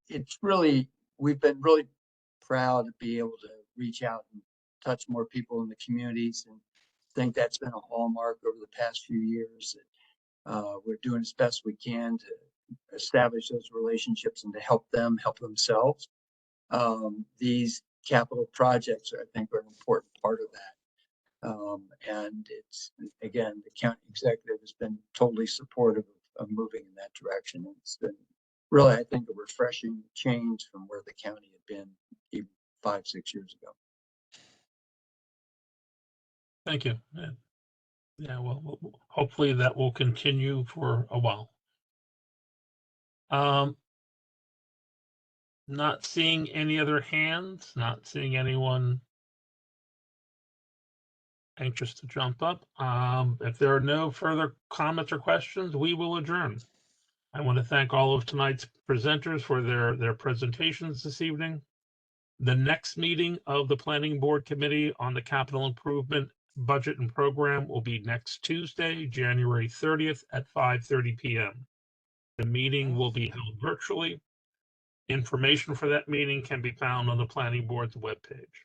it's really, we've been really proud to be able to reach out touch more people in the communities, and I think that's been a hallmark over the past few years. We're doing as best we can to establish those relationships and to help them help themselves. These capital projects, I think, are an important part of that. And it's, again, the county executive has been totally supportive of moving in that direction. And it's been really, I think, a refreshing change from where the county had been even 5-6 years ago. Thank you. Yeah, well, hopefully that will continue for a while. Not seeing any other hands, not seeing anyone anxious to jump up. If there are no further comments or questions, we will adjourn. I want to thank all of tonight's presenters for their presentations this evening. The next meeting of the Planning Board Committee on the Capital Improvement Budget and Program will be next Tuesday, January 30th at 5:30 p.m. The meeting will be held virtually. Information for that meeting can be found on the Planning Board's webpage.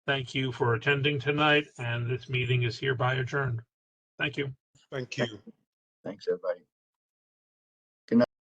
Thank you for attending tonight, and this meeting is hereby adjourned. Thank you. Thank you. Thanks, everybody.